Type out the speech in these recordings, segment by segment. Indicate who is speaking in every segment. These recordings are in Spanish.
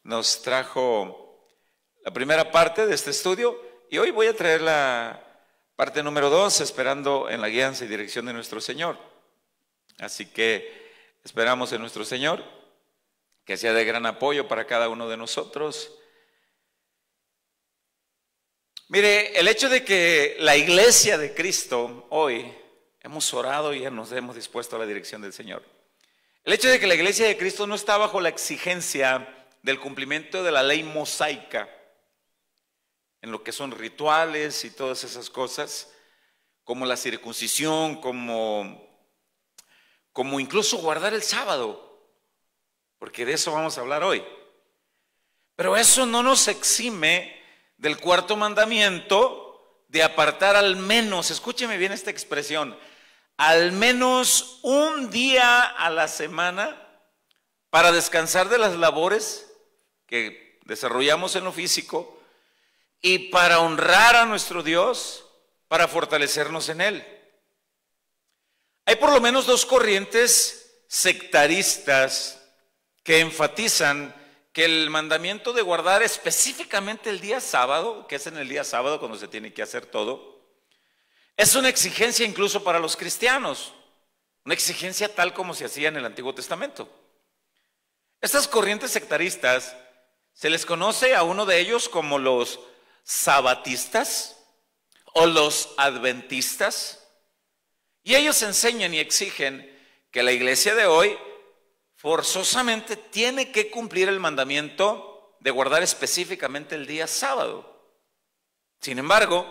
Speaker 1: nos trajo la primera parte de este estudio y hoy voy a traer la parte número 2, esperando en la guianza y dirección de nuestro Señor. Así que esperamos en nuestro Señor que sea de gran apoyo para cada uno de nosotros. Mire, el hecho de que la iglesia de Cristo hoy hemos orado y ya nos hemos dispuesto a la dirección del Señor. El hecho de que la iglesia de Cristo no está bajo la exigencia del cumplimiento de la ley mosaica en lo que son rituales y todas esas cosas, como la circuncisión, como incluso guardar el sábado, porque de eso vamos a hablar hoy. Pero eso no nos exime del cuarto mandamiento de apartar al menos, escúcheme bien esta expresión, al menos un día a la semana para descansar de las labores que desarrollamos en lo físico y para honrar a nuestro Dios, para fortalecernos en Él. Hay por lo menos dos corrientes sectaristas que enfatizan que el mandamiento de guardar específicamente el día sábado, que es en el día sábado cuando se tiene que hacer todo, es una exigencia incluso para los cristianos, una exigencia tal como se hacía en el Antiguo Testamento. Estas corrientes sectaristas se les conoce a uno de ellos como los sabatistas o los adventistas, y ellos enseñan y exigen que la iglesia de hoy forzosamente tiene que cumplir el mandamiento de guardar específicamente el día sábado. Sin embargo,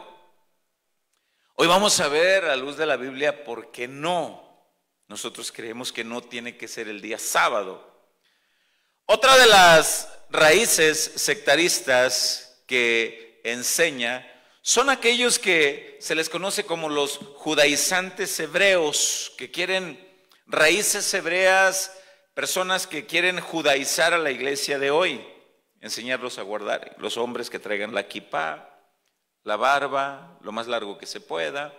Speaker 1: hoy vamos a ver a la luz de la Biblia por qué no. Nosotros creemos que no tiene que ser el día sábado. Otra de las raíces sectaristas que enseña son aquellos que se les conoce como los judaizantes hebreos, que quieren raíces hebreas, personas que quieren judaizar a la iglesia de hoy, enseñarlos a guardar, los hombres que traigan la kipá, la barba, lo más largo que se pueda,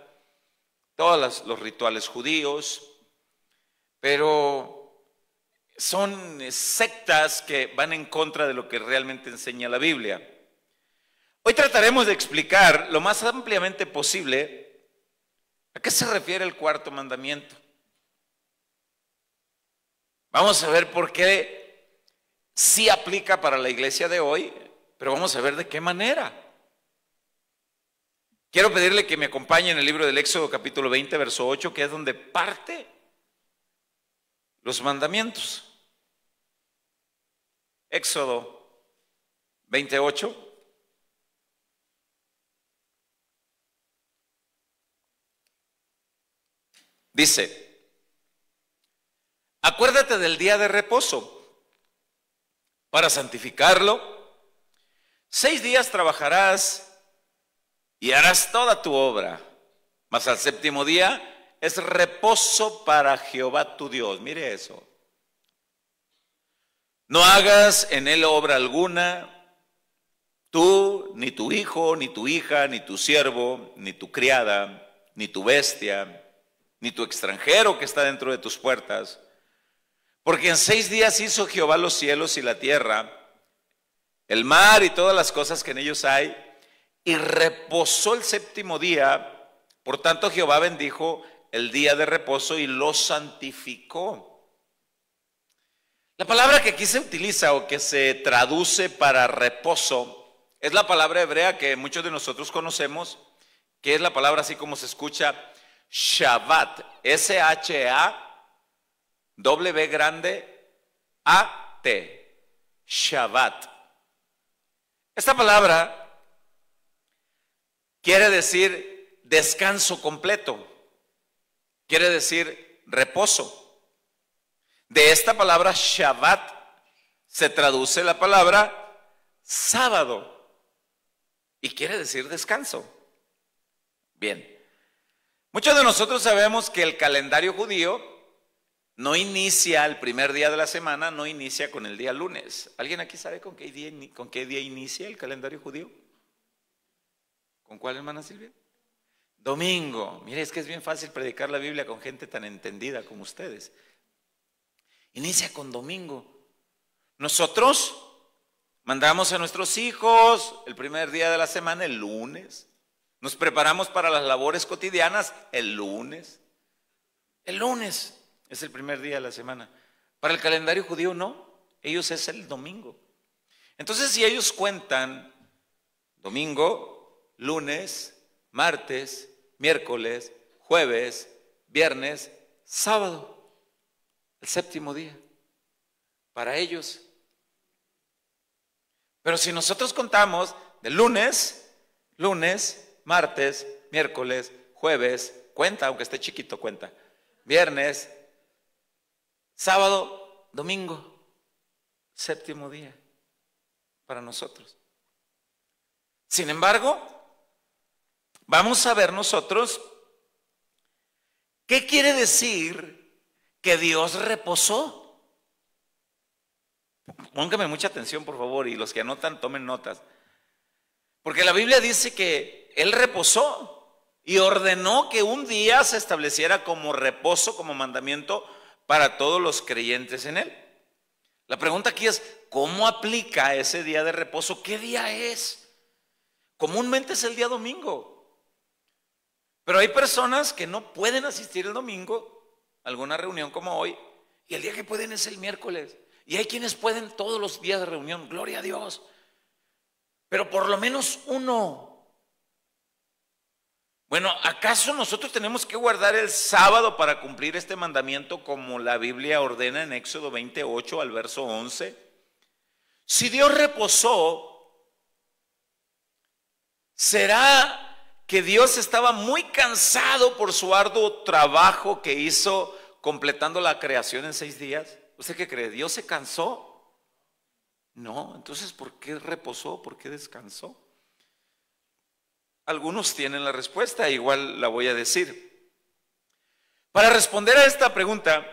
Speaker 1: todos los rituales judíos, pero son sectas que van en contra de lo que realmente enseña la Biblia. Hoy trataremos de explicar lo más ampliamente posible a qué se refiere el cuarto mandamiento. Vamos a ver por qué sí aplica para la iglesia de hoy, pero vamos a ver de qué manera. Quiero pedirle que me acompañe en el libro del Éxodo capítulo 20, verso 8, que es donde parte los mandamientos. Éxodo 28. Dice: acuérdate del día de reposo para santificarlo. 6 días trabajarás y harás toda tu obra, mas al séptimo día es reposo para Jehová tu Dios. Mire eso. No hagas en él obra alguna, tú, ni tu hijo, ni tu hija, ni tu siervo, ni tu criada, ni tu bestia, ni tu extranjero que está dentro de tus puertas, porque en 6 días hizo Jehová los cielos y la tierra, el mar y todas las cosas que en ellos hay, y reposó el séptimo día. Por tanto Jehová bendijo el día de reposo y lo santificó. La palabra que aquí se utiliza o que se traduce para reposo es la palabra hebrea que muchos de nosotros conocemos, que es la palabra así como se escucha, Shabbat, S-H-A-W grande A-T, Shabbat. Esta palabra quiere decir descanso completo, quiere decir reposo. De esta palabra Shabbat se traduce la palabra sábado y quiere decir descanso. Bien. Muchos de nosotros sabemos que el calendario judío no inicia el primer día de la semana, no inicia con el día lunes. ¿Alguien aquí sabe con qué día inicia el calendario judío? ¿Con cuál, hermana Silvia? Domingo. Mire, es que es bien fácil predicar la Biblia con gente tan entendida como ustedes. Inicia con domingo. Nosotros Mandamos a nuestros hijos el primer día de la semana, el lunes. Nos preparamos para las labores cotidianas el lunes. El lunes es el primer día de la semana. Para el calendario judío no, ellos es el domingo. Entonces si ellos cuentan domingo, lunes, martes, miércoles, jueves, viernes, sábado, el séptimo día, para ellos. Pero si nosotros contamos de lunes, martes, miércoles, jueves, cuenta, aunque esté chiquito, cuenta. Viernes, sábado, domingo, séptimo día para nosotros. Sin embargo, vamos a ver nosotros qué quiere decir que Dios reposó. Pónganme mucha atención, por favor, y los que anotan, tomen notas. Porque la Biblia dice que Él reposó y ordenó que un día se estableciera como reposo, como mandamiento para todos los creyentes en Él. La pregunta aquí es, ¿cómo aplica ese día de reposo? ¿Qué día es? Comúnmente es el día domingo. Pero hay personas que no pueden asistir el domingo a alguna reunión como hoy, y el día que pueden es el miércoles. Y hay quienes pueden todos los días de reunión, gloria a Dios. Pero por lo menos uno. Bueno, ¿acaso nosotros tenemos que guardar el sábado para cumplir este mandamiento como la Biblia ordena en Éxodo 28 al verso 11? Si Dios reposó, ¿será que Dios estaba muy cansado por su arduo trabajo que hizo completando la creación en 6 días? ¿Usted qué cree? ¿Dios se cansó? No, entonces ¿por qué reposó? ¿Por qué descansó? Algunos tienen la respuesta, igual la voy a decir. Para responder a esta pregunta,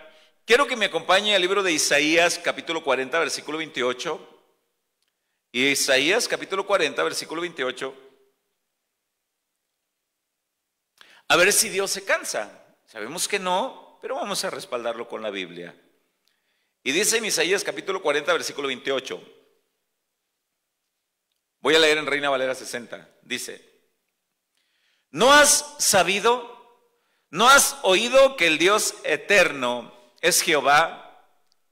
Speaker 1: quiero que me acompañe al libro de Isaías capítulo 40, versículo 28. Y Isaías capítulo 40, versículo 28. A ver si Dios se cansa. Sabemos que no, pero vamos a respaldarlo con la Biblia. Y dice en Isaías capítulo 40, versículo 28. Voy a leer en Reina Valera 60. Dice: ¿no has sabido, no has oído que el Dios eterno es Jehová,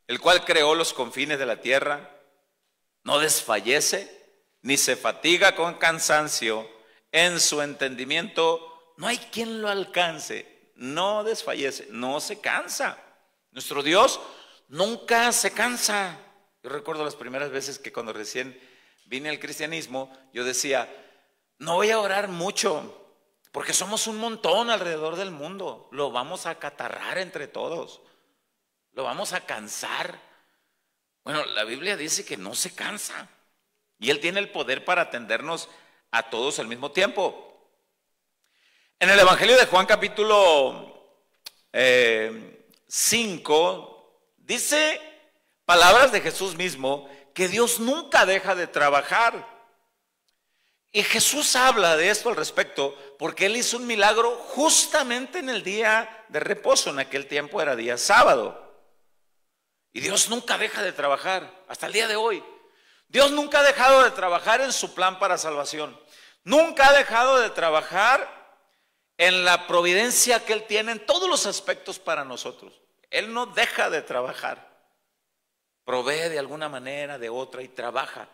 Speaker 1: el cual creó los confines de la tierra? No desfallece, ni se fatiga con cansancio. En su entendimiento no hay quien lo alcance. No desfallece, no se cansa. Nuestro Dios nunca se cansa. Yo recuerdo las primeras veces que cuando recién vine al cristianismo, yo decía, no voy a orar mucho, porque somos un montón alrededor del mundo. Lo vamos a acatarrar entre todos. Lo vamos a cansar. Bueno, la Biblia dice que no se cansa. Y Él tiene el poder para atendernos a todos al mismo tiempo. En el Evangelio de Juan capítulo 5, dice palabras de Jesús mismo, que Dios nunca deja de trabajar. Y Jesús habla de esto al respecto porque Él hizo un milagro justamente en el día de reposo. En aquel tiempo era día sábado. Y Dios nunca deja de trabajar hasta el día de hoy. Dios nunca ha dejado de trabajar en su plan para salvación. Nunca ha dejado de trabajar en la providencia que Él tiene en todos los aspectos para nosotros. Él no deja de trabajar. Provee de alguna manera, de otra, y trabaja.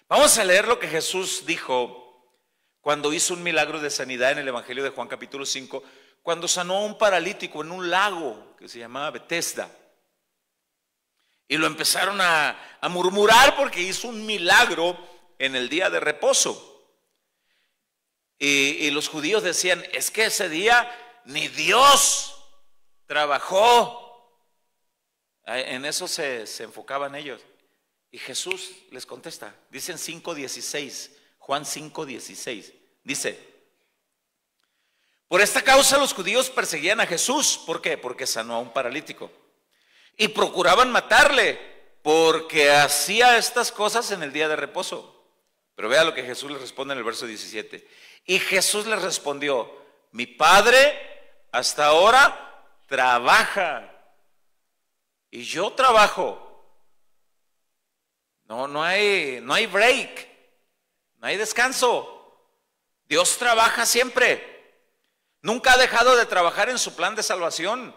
Speaker 1: Vamos a leer lo que Jesús dijo cuando hizo un milagro de sanidad en el Evangelio de Juan capítulo 5, cuando sanó a un paralítico en un lago que se llamaba Betesda. Y lo empezaron a murmurar porque hizo un milagro en el día de reposo. Y los judíos decían, es que ese día ni Dios trabajó. En eso se enfocaban ellos. Y Jesús les contesta, dice en 5:16, Juan 5:16, dice: por esta causa los judíos perseguían a Jesús. ¿Por qué? Porque sanó a un paralítico. Y procuraban matarle porque hacía estas cosas en el día de reposo. Pero vea lo que Jesús les responde en el verso 17. Y Jesús les respondió: mi Padre hasta ahora trabaja y yo trabajo. No hay break, no hay descanso. Dios trabaja siempre. Nunca ha dejado de trabajar en su plan de salvación.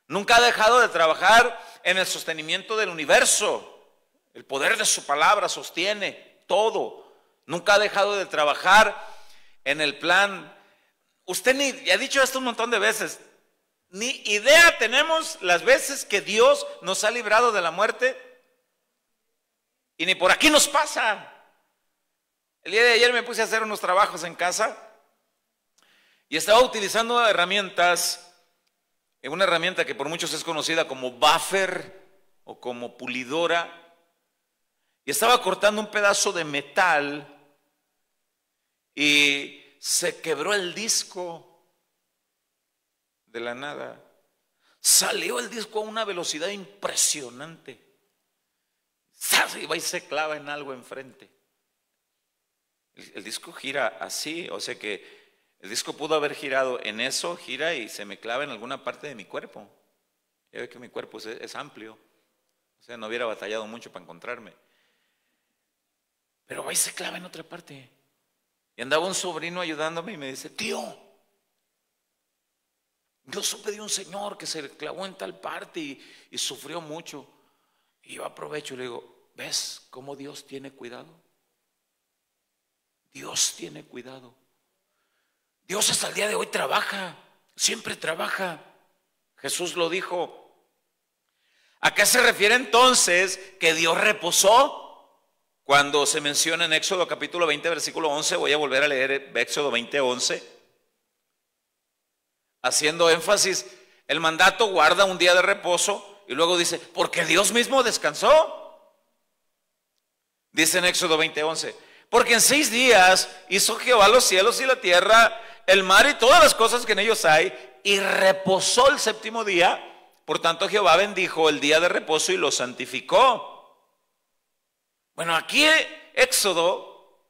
Speaker 1: Nunca ha dejado de trabajar en el sostenimiento del universo. El poder de su palabra sostiene todo. Nunca ha dejado de trabajar en el plan. Usted ya ha dicho esto un montón de veces. Ni idea tenemos las veces que Dios nos ha librado de la muerte. Y ni por aquí nos pasa. El día de ayer me puse a hacer unos trabajos en casa y estaba utilizando herramientas, una herramienta que por muchos es conocida como buffer o como pulidora, y estaba cortando un pedazo de metal y se quebró el disco de la nada. Salió el disco a una velocidad impresionante. Y va y se clava en algo enfrente. El disco gira así, o sea que el disco pudo haber girado en eso, gira y se me clava en alguna parte de mi cuerpo. Ya ve que mi cuerpo es amplio, o sea, no hubiera batallado mucho para encontrarme. Pero va y se clava en otra parte. Y andaba un sobrino ayudándome y me dice: tío, yo supe de un señor que se clavó en tal parte y sufrió mucho. Y yo aprovecho y le digo: ¿ves cómo Dios tiene cuidado? Dios tiene cuidado. Dios hasta el día de hoy trabaja, siempre trabaja. Jesús lo dijo. ¿A qué se refiere entonces que Dios reposó? Cuando se menciona en Éxodo capítulo 20, versículo 11, voy a volver a leer Éxodo 20, 11, haciendo énfasis, el mandato guarda un día de reposo y luego dice, porque Dios mismo descansó. Dice en Éxodo 20, 11, porque en 6 días hizo Jehová los cielos y la tierra, el mar y todas las cosas que en ellos hay, y reposó el 7º día. Por tanto Jehová bendijo el día de reposo y lo santificó. Bueno, aquí Éxodo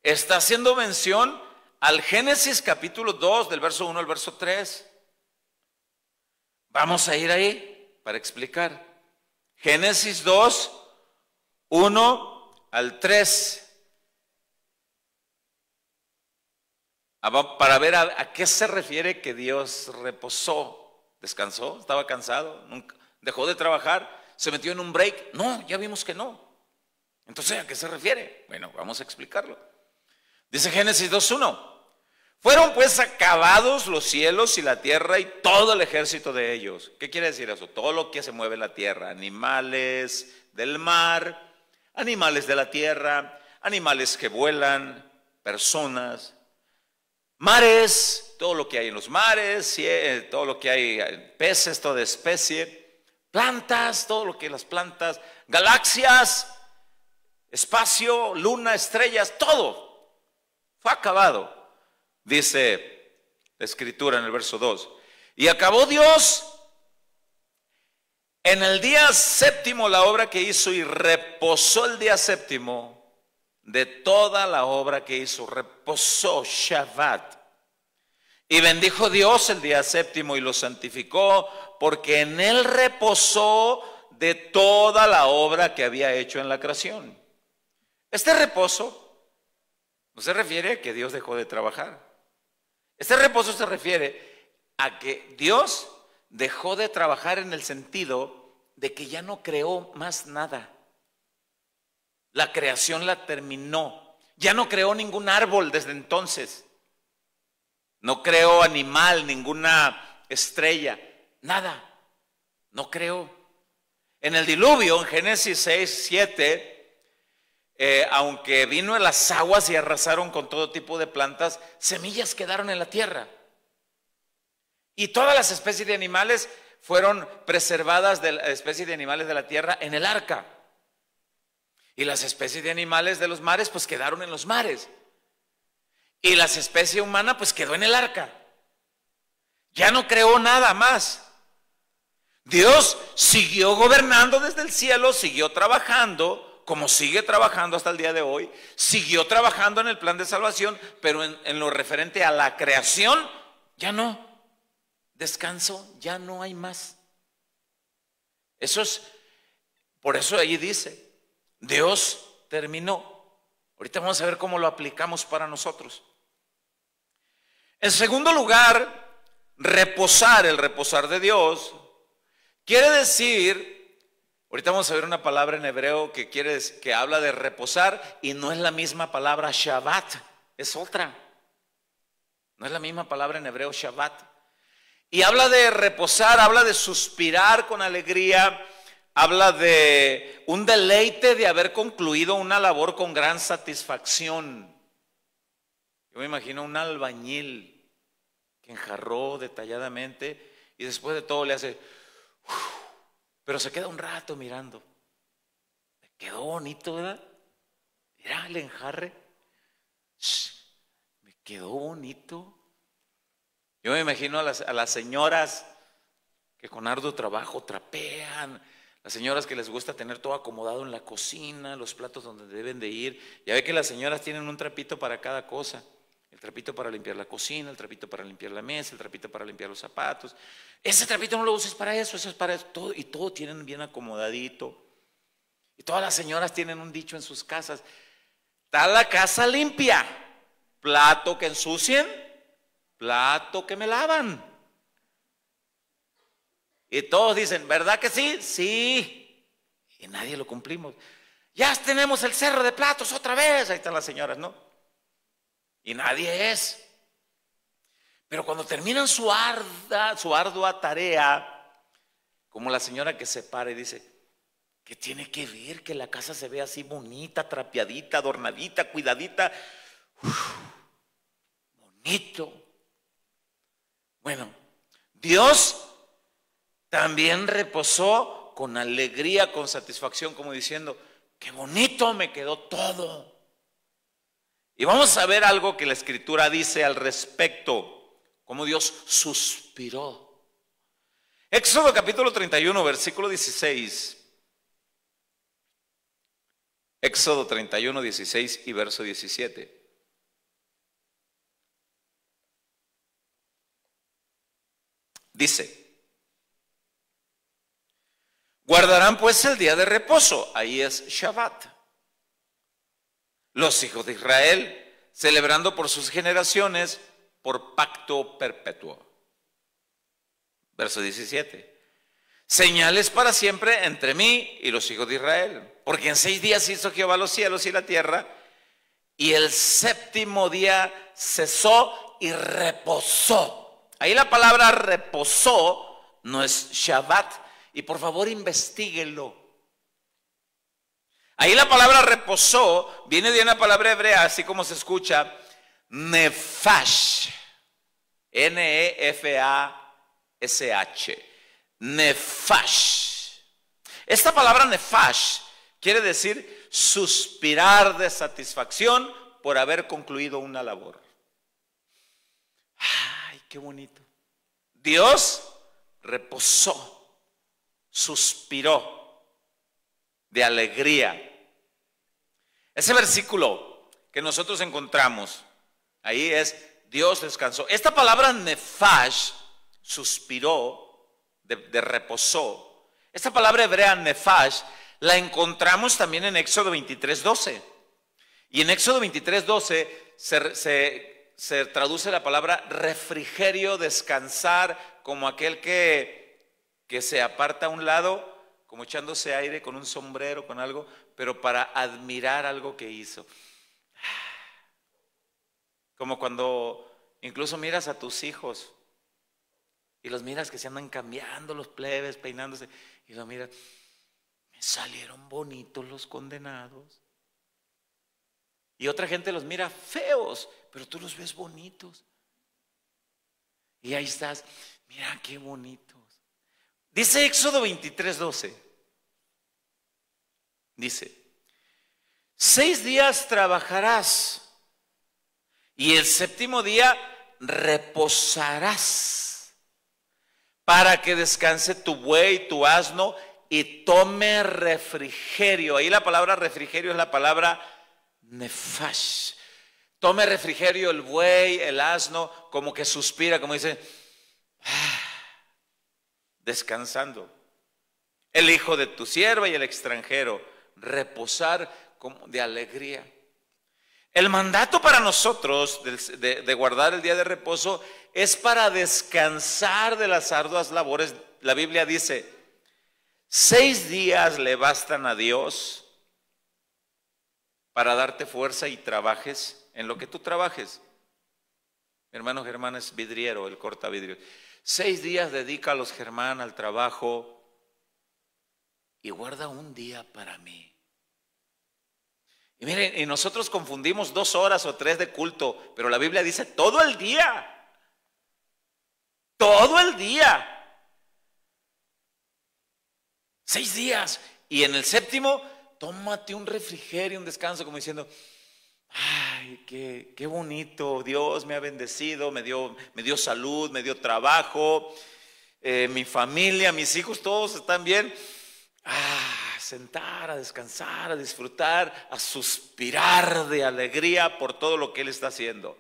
Speaker 1: está haciendo mención al Génesis capítulo 2, del verso 1 al verso 3. Vamos a ir ahí para explicar. Génesis 2, 1 al 3. Para ver a qué se refiere que Dios reposó. ¿Descansó? ¿Estaba cansado? ¿Nunca dejó de trabajar? ¿Se metió en un break? No, ya vimos que no. Entonces, ¿a qué se refiere? Bueno, vamos a explicarlo. Dice Génesis 2:1. Fueron pues acabados los cielos y la tierra y todo el ejército de ellos. ¿Qué quiere decir eso? Todo lo que se mueve en la tierra. Animales del mar, animales de la tierra, animales que vuelan, personas, mares, todo lo que hay en los mares, todo lo que hay, peces, toda especie, plantas, todo lo que las plantas, galaxias, espacio, luna, estrellas, todo fue acabado. Dice la escritura en el verso 2. Y acabó Dios en el día 7º la obra que hizo y reposó el día 7º de toda la obra que hizo. Reposó, Shabbat. Y bendijo Dios el día 7º y lo santificó, porque en él reposó de toda la obra que había hecho en la creación. Este reposo no se refiere a que Dios dejó de trabajar. Este reposo se refiere a que Dios dejó de trabajar en el sentido de que ya no creó más nada. La creación la terminó. Ya no creó ningún árbol desde entonces. No creó animal, ninguna estrella, nada. No creó. En el diluvio, en Génesis 6, 7, aunque vino en las aguas y arrasaron con todo tipo de plantas, semillas quedaron en la tierra. Y todas las especies de animales fueron preservadas, de la especie de animales de la tierra, en el arca. Y las especies de animales de los mares pues quedaron en los mares. Y la especie humana pues quedó en el arca. Ya no creó nada más. Dios siguió gobernando desde el cielo, siguió trabajando, como sigue trabajando hasta el día de hoy, siguió trabajando en el plan de salvación, pero en lo referente a la creación, ya no. Descanso, ya no hay más. Por eso ahí dice, Dios terminó. Ahorita vamos a ver cómo lo aplicamos para nosotros. En segundo lugar, reposar, el reposar de Dios, quiere decir, ahorita vamos a ver una palabra en hebreo que habla de reposar y no es la misma palabra Shabbat, es otra. No es la misma palabra en hebreo Shabbat. Y habla de reposar, habla de suspirar con alegría, habla de un deleite de haber concluido una labor con gran satisfacción. Yo me imagino un albañil que enjarró detalladamente y después de todo le hace, pero se queda un rato mirando. Me quedó bonito, ¿verdad? Mira el enjarre. Me quedó bonito. Yo me imagino a las señoras que con arduo trabajo trapean, las señoras que les gusta tener todo acomodado en la cocina, los platos donde deben de ir. Ya ve que las señoras tienen un trapito para cada cosa. El trapito para limpiar la cocina, el trapito para limpiar la mesa, el trapito para limpiar los zapatos. Ese trapito no lo uses para eso es para eso. Todo, y todo tienen bien acomodadito. Y todas las señoras tienen un dicho en sus casas: está la casa limpia, plato que ensucien, plato que me lavan. Y todos dicen, ¿verdad que sí? Sí. Y nadie lo cumplimos. Ya tenemos el cerro de platos otra vez. Ahí están las señoras, ¿no? Y nadie es. Pero cuando terminan su ardua tarea, como la señora que se para y dice, ¿qué tiene que ver que la casa se vea así bonita, trapeadita, adornadita, cuidadita? Bonito. Bueno, Dios también reposó con alegría, con satisfacción, como diciendo, qué bonito me quedó todo. Y vamos a ver algo que la Escritura dice al respecto, cómo Dios suspiró. Éxodo capítulo 31, versículo 16. Éxodo 31, 16 y verso 17. Dice, guardarán pues el día de reposo, ahí es Shabbat. Los hijos de Israel, celebrando por sus generaciones, por pacto perpetuo. Verso 17. Señales para siempre entre mí y los hijos de Israel. Porque en 6 días hizo Jehová los cielos y la tierra, y el séptimo día cesó y reposó. Ahí la palabra reposó no es Shabbat. Y por favor investíguenlo. Ahí la palabra reposó viene de una palabra hebrea, así como se escucha, nefash, N-E-F-A-S-H, nefash. Esta palabra nefash quiere decir suspirar de satisfacción por haber concluido una labor. Ay, qué bonito. Dios reposó, suspiró de alegría. Ese versículo que nosotros encontramos, ahí es Dios descansó. Esta palabra nefash, suspiró, de reposó. Esta palabra hebrea nefash la encontramos también en Éxodo 23:12. Y en Éxodo 23:12 se traduce la palabra refrigerio, descansar, como aquel que se aparta a un lado, como echándose aire con un sombrero, con algo, pero para admirar algo que hizo. Como cuando incluso miras a tus hijos y los miras que se andan cambiando los plebes, peinándose, y los miras, me salieron bonitos los condenados. Y otra gente los mira feos, pero tú los ves bonitos. Y ahí estás, mira qué bonitos. Dice Éxodo 23:12. Dice, 6 días trabajarás y el séptimo día reposarás para que descanse tu buey, tu asno y tome refrigerio. Ahí la palabra refrigerio es la palabra nefash. Tome refrigerio el buey, el asno, como que suspira, como dice, descansando. El hijo de tu sierva y el extranjero reposar de alegría. El mandato para nosotros de guardar el día de reposo es para descansar de las arduas labores. La Biblia dice, 6 días le bastan a Dios para darte fuerza y trabajes en lo que tú trabajes. Mi hermano Germán es vidriero, él corta vidrios. 6 días dedícalos, Germán, al trabajo y guarda un día para mí. Y miren, y nosotros confundimos 2 horas o 3 de culto, pero la Biblia dice todo el día. Todo el día. 6 días. Y en el 7º, tómate un refrigerio, un descanso, como diciendo, ay, qué bonito, Dios me ha bendecido, me dio salud, me dio trabajo, mi familia, mis hijos, todos están bien. Sentar, a descansar, a disfrutar, a suspirar de alegría por todo lo que Él está haciendo.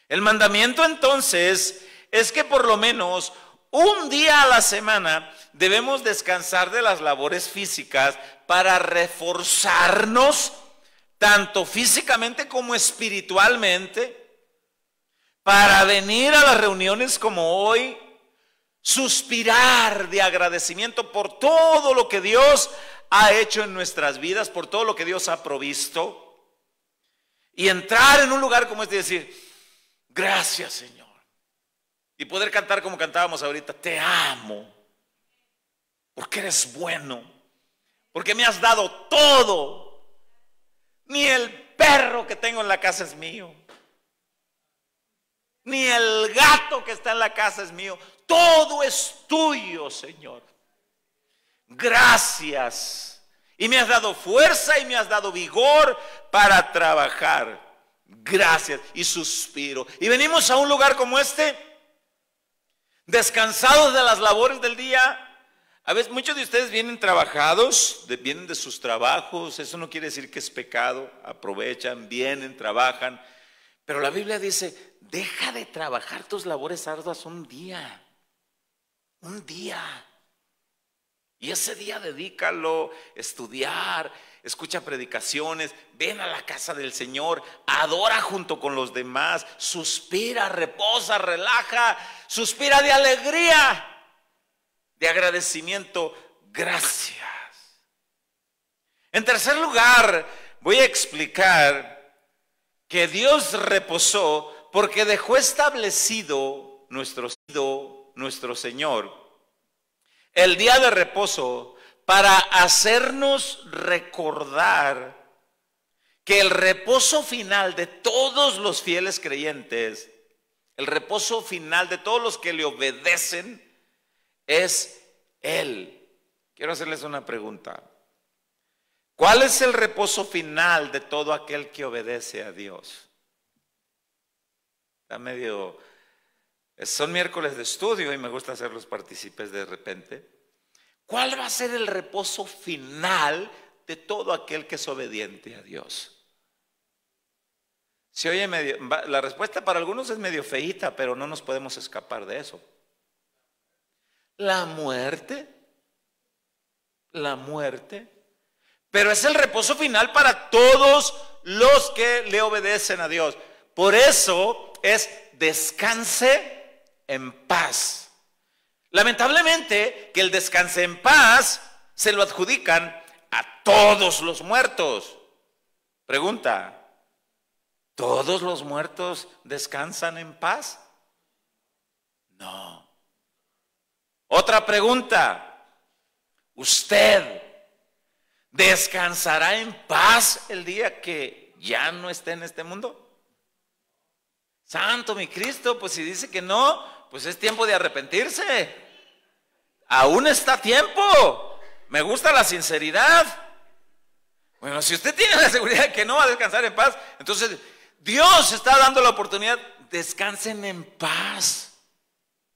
Speaker 1: El mandamiento entonces es que por lo menos un día a la semana debemos descansar de las labores físicas para reforzarnos tanto físicamente como espiritualmente, para venir a las reuniones como hoy, suspirar de agradecimiento por todo lo que Dios ha hecho en nuestras vidas, por todo lo que Dios ha provisto, y entrar en un lugar como este y decir, gracias Señor, y poder cantar como cantábamos ahorita, te amo, porque eres bueno, porque me has dado todo. Ni el perro que tengo en la casa es mío, ni el gato que está en la casa es mío. Todo es tuyo, Señor. Gracias. Y me has dado fuerza y me has dado vigor para trabajar. Gracias. Y suspiro. Y venimos a un lugar como este, descansados de las labores del día. A veces muchos de ustedes vienen trabajados, vienen de sus trabajos. Eso no quiere decir que es pecado. Aprovechan, vienen, trabajan. Pero la Biblia dice, deja de trabajar tus labores arduas un día. Un día. Y ese día dedícalo a estudiar, escucha predicaciones, ven a la casa del Señor, adora junto con los demás, suspira, reposa, relaja, suspira de alegría, de agradecimiento, gracias. En tercer lugar, voy a explicar que Dios reposó porque dejó establecido nuestro Señor el día de reposo para hacernos recordar que el reposo final de todos los fieles creyentes, el reposo final de todos los que le obedecen, es Él. Quiero hacerles una pregunta. ¿Cuál es el reposo final de todo aquel que obedece a Dios? Está medio... Son miércoles de estudio y me gusta hacerlos partícipes de repente. ¿Cuál va a ser el reposo final de todo aquel que es obediente a Dios? Se oye medio, la respuesta para algunos es medio feíta, pero no nos podemos escapar de eso. La muerte. La muerte. Pero es el reposo final para todos los que le obedecen a Dios. Por eso es descanse en paz. Lamentablemente que el descanse en paz se lo adjudican a todos los muertos. Pregunta, ¿todos los muertos descansan en paz? No. Otra pregunta, ¿usted descansará en paz el día que ya no esté en este mundo? Santo mi Cristo, pues si dice que no, pues es tiempo de arrepentirse. Aún está tiempo. Me gusta la sinceridad. Bueno, si usted tiene la seguridad de que no va a descansar en paz, entonces Dios está dando la oportunidad. Descansen en paz,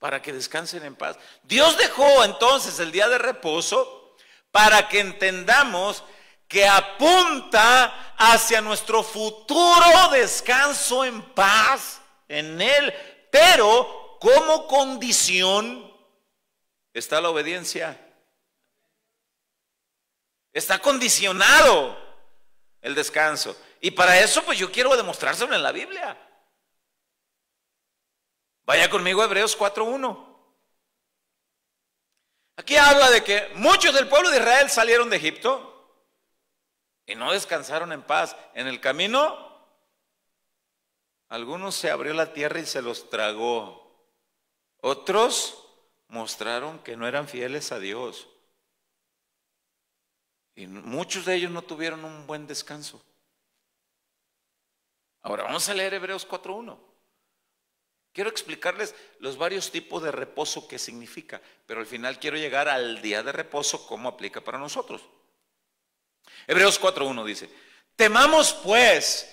Speaker 1: para que descansen en paz. Dios dejó entonces el día de reposo para que entendamos que apunta hacia nuestro futuro descanso en paz en Él, pero como condición está la obediencia. Está condicionado el descanso. Y para eso pues yo quiero demostrárselo en la Biblia. Vaya conmigo a Hebreos 4:1. Aquí habla de que muchos del pueblo de Israel salieron de Egipto y no descansaron en paz. En el camino, algunos se abrió la tierra y se los tragó. Otros mostraron que no eran fieles a Dios. Y muchos de ellos no tuvieron un buen descanso. Ahora vamos a leer Hebreos 4:1. Quiero explicarles los varios tipos de reposo que significa, pero al final quiero llegar al día de reposo, cómo aplica para nosotros. Hebreos 4:1 dice: temamos pues,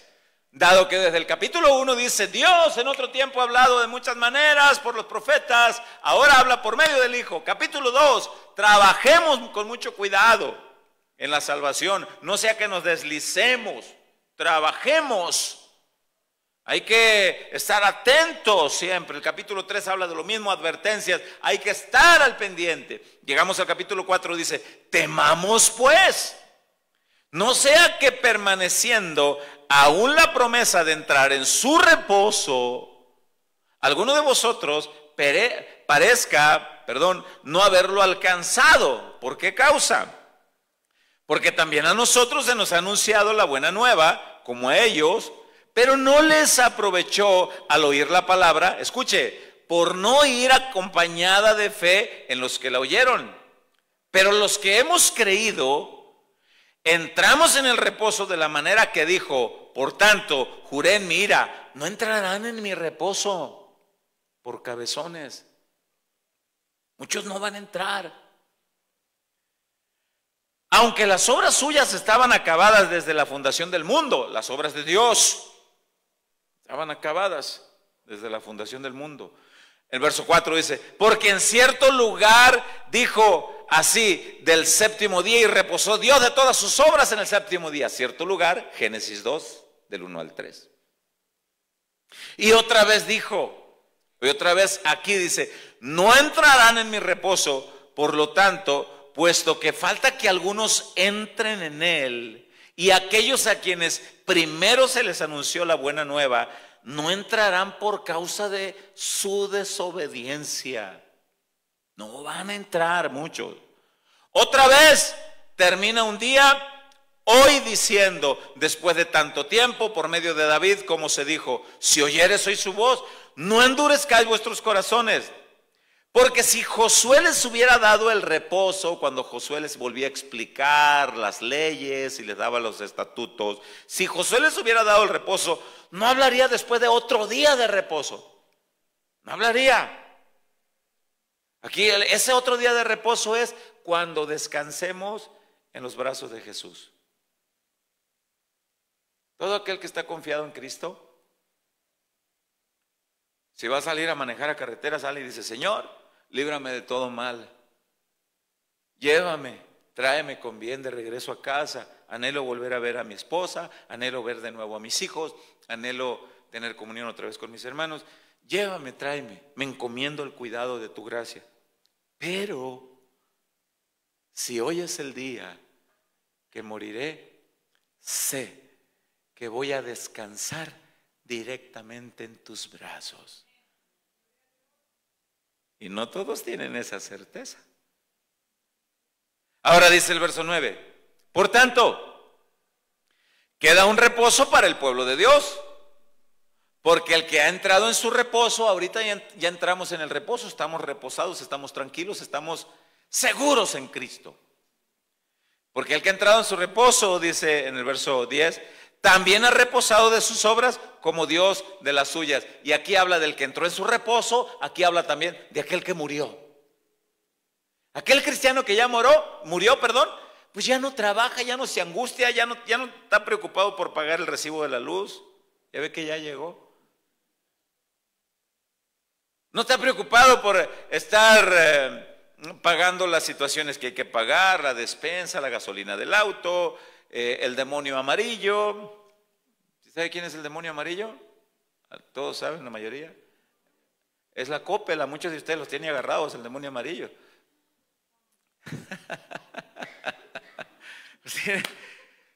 Speaker 1: dado que desde el capítulo 1 dice, Dios en otro tiempo ha hablado de muchas maneras por los profetas, ahora habla por medio del Hijo. Capítulo 2, trabajemos con mucho cuidado en la salvación, no sea que nos deslicemos, trabajemos. Hay que estar atentos siempre. El capítulo 3 habla de lo mismo, advertencias. Hay que estar al pendiente. Llegamos al capítulo 4, dice, temamos pues, no sea que permaneciendo aún la promesa de entrar en su reposo, alguno de vosotros parezca no haberlo alcanzado. ¿Por qué causa? Porque también a nosotros se nos ha anunciado la buena nueva, como a ellos, pero no les aprovechó al oír la palabra, escuche, por no ir acompañada de fe en los que la oyeron. Pero los que hemos creído, entramos en el reposo de la manera que dijo, por tanto, juré en mi ira, no entrarán en mi reposo por cabezones. Muchos no van a entrar. Aunque las obras suyas estaban acabadas desde la fundación del mundo, las obras de Dios estaban acabadas desde la fundación del mundo. El verso 4 dice, porque en cierto lugar dijo así del séptimo día y reposó Dios de todas sus obras en el séptimo día. Cierto lugar, Génesis 2, del 1 al 3. Y otra vez dijo, y otra vez aquí dice, no entrarán en mi reposo, por lo tanto, puesto que falta que algunos entren en él, y aquellos a quienes primero se les anunció la buena nueva, no entrarán por causa de su desobediencia. No van a entrar muchos. Otra vez termina un día hoy diciendo, después de tanto tiempo, por medio de David, como se dijo, si oyeres hoy su voz, no endurezcáis vuestros corazones. Porque si Josué les hubiera dado el reposo, cuando Josué les volvía a explicar las leyes y les daba los estatutos, si Josué les hubiera dado el reposo, no hablaría después de otro día de reposo. No hablaría. Aquí ese otro día de reposo es cuando descansemos en los brazos de Jesús. Todo aquel que está confiado en Cristo, si va a salir a manejar a carretera, sale y dice, Señor, líbrame de todo mal, llévame, tráeme con bien de regreso a casa, anhelo volver a ver a mi esposa, anhelo ver de nuevo a mis hijos, anhelo tener comunión otra vez con mis hermanos, llévame, tráeme, me encomiendo el cuidado de tu gracia. Pero si hoy es el día que moriré, sé que voy a descansar directamente en tus brazos. Y no todos tienen esa certeza. Ahora dice el verso 9, por tanto, queda un reposo para el pueblo de Dios, porque el que ha entrado en su reposo, ahorita ya entramos en el reposo, estamos reposados, estamos tranquilos, estamos seguros en Cristo. Porque el que ha entrado en su reposo, dice en el verso 10, también ha reposado de sus obras como Dios de las suyas. Y aquí habla del que entró en su reposo, aquí habla también de aquel que murió. Aquel cristiano que ya murió, pues ya no trabaja, ya no se angustia, ya no está preocupado por pagar el recibo de la luz. Ya ve que ya llegó. No está preocupado por estar pagando las situaciones que hay que pagar, la despensa, la gasolina del auto, el demonio amarillo. ¿Sabe quién es el demonio amarillo? Todos saben, la mayoría. Es la Coppel, muchos de ustedes los tienen agarrados, el demonio amarillo.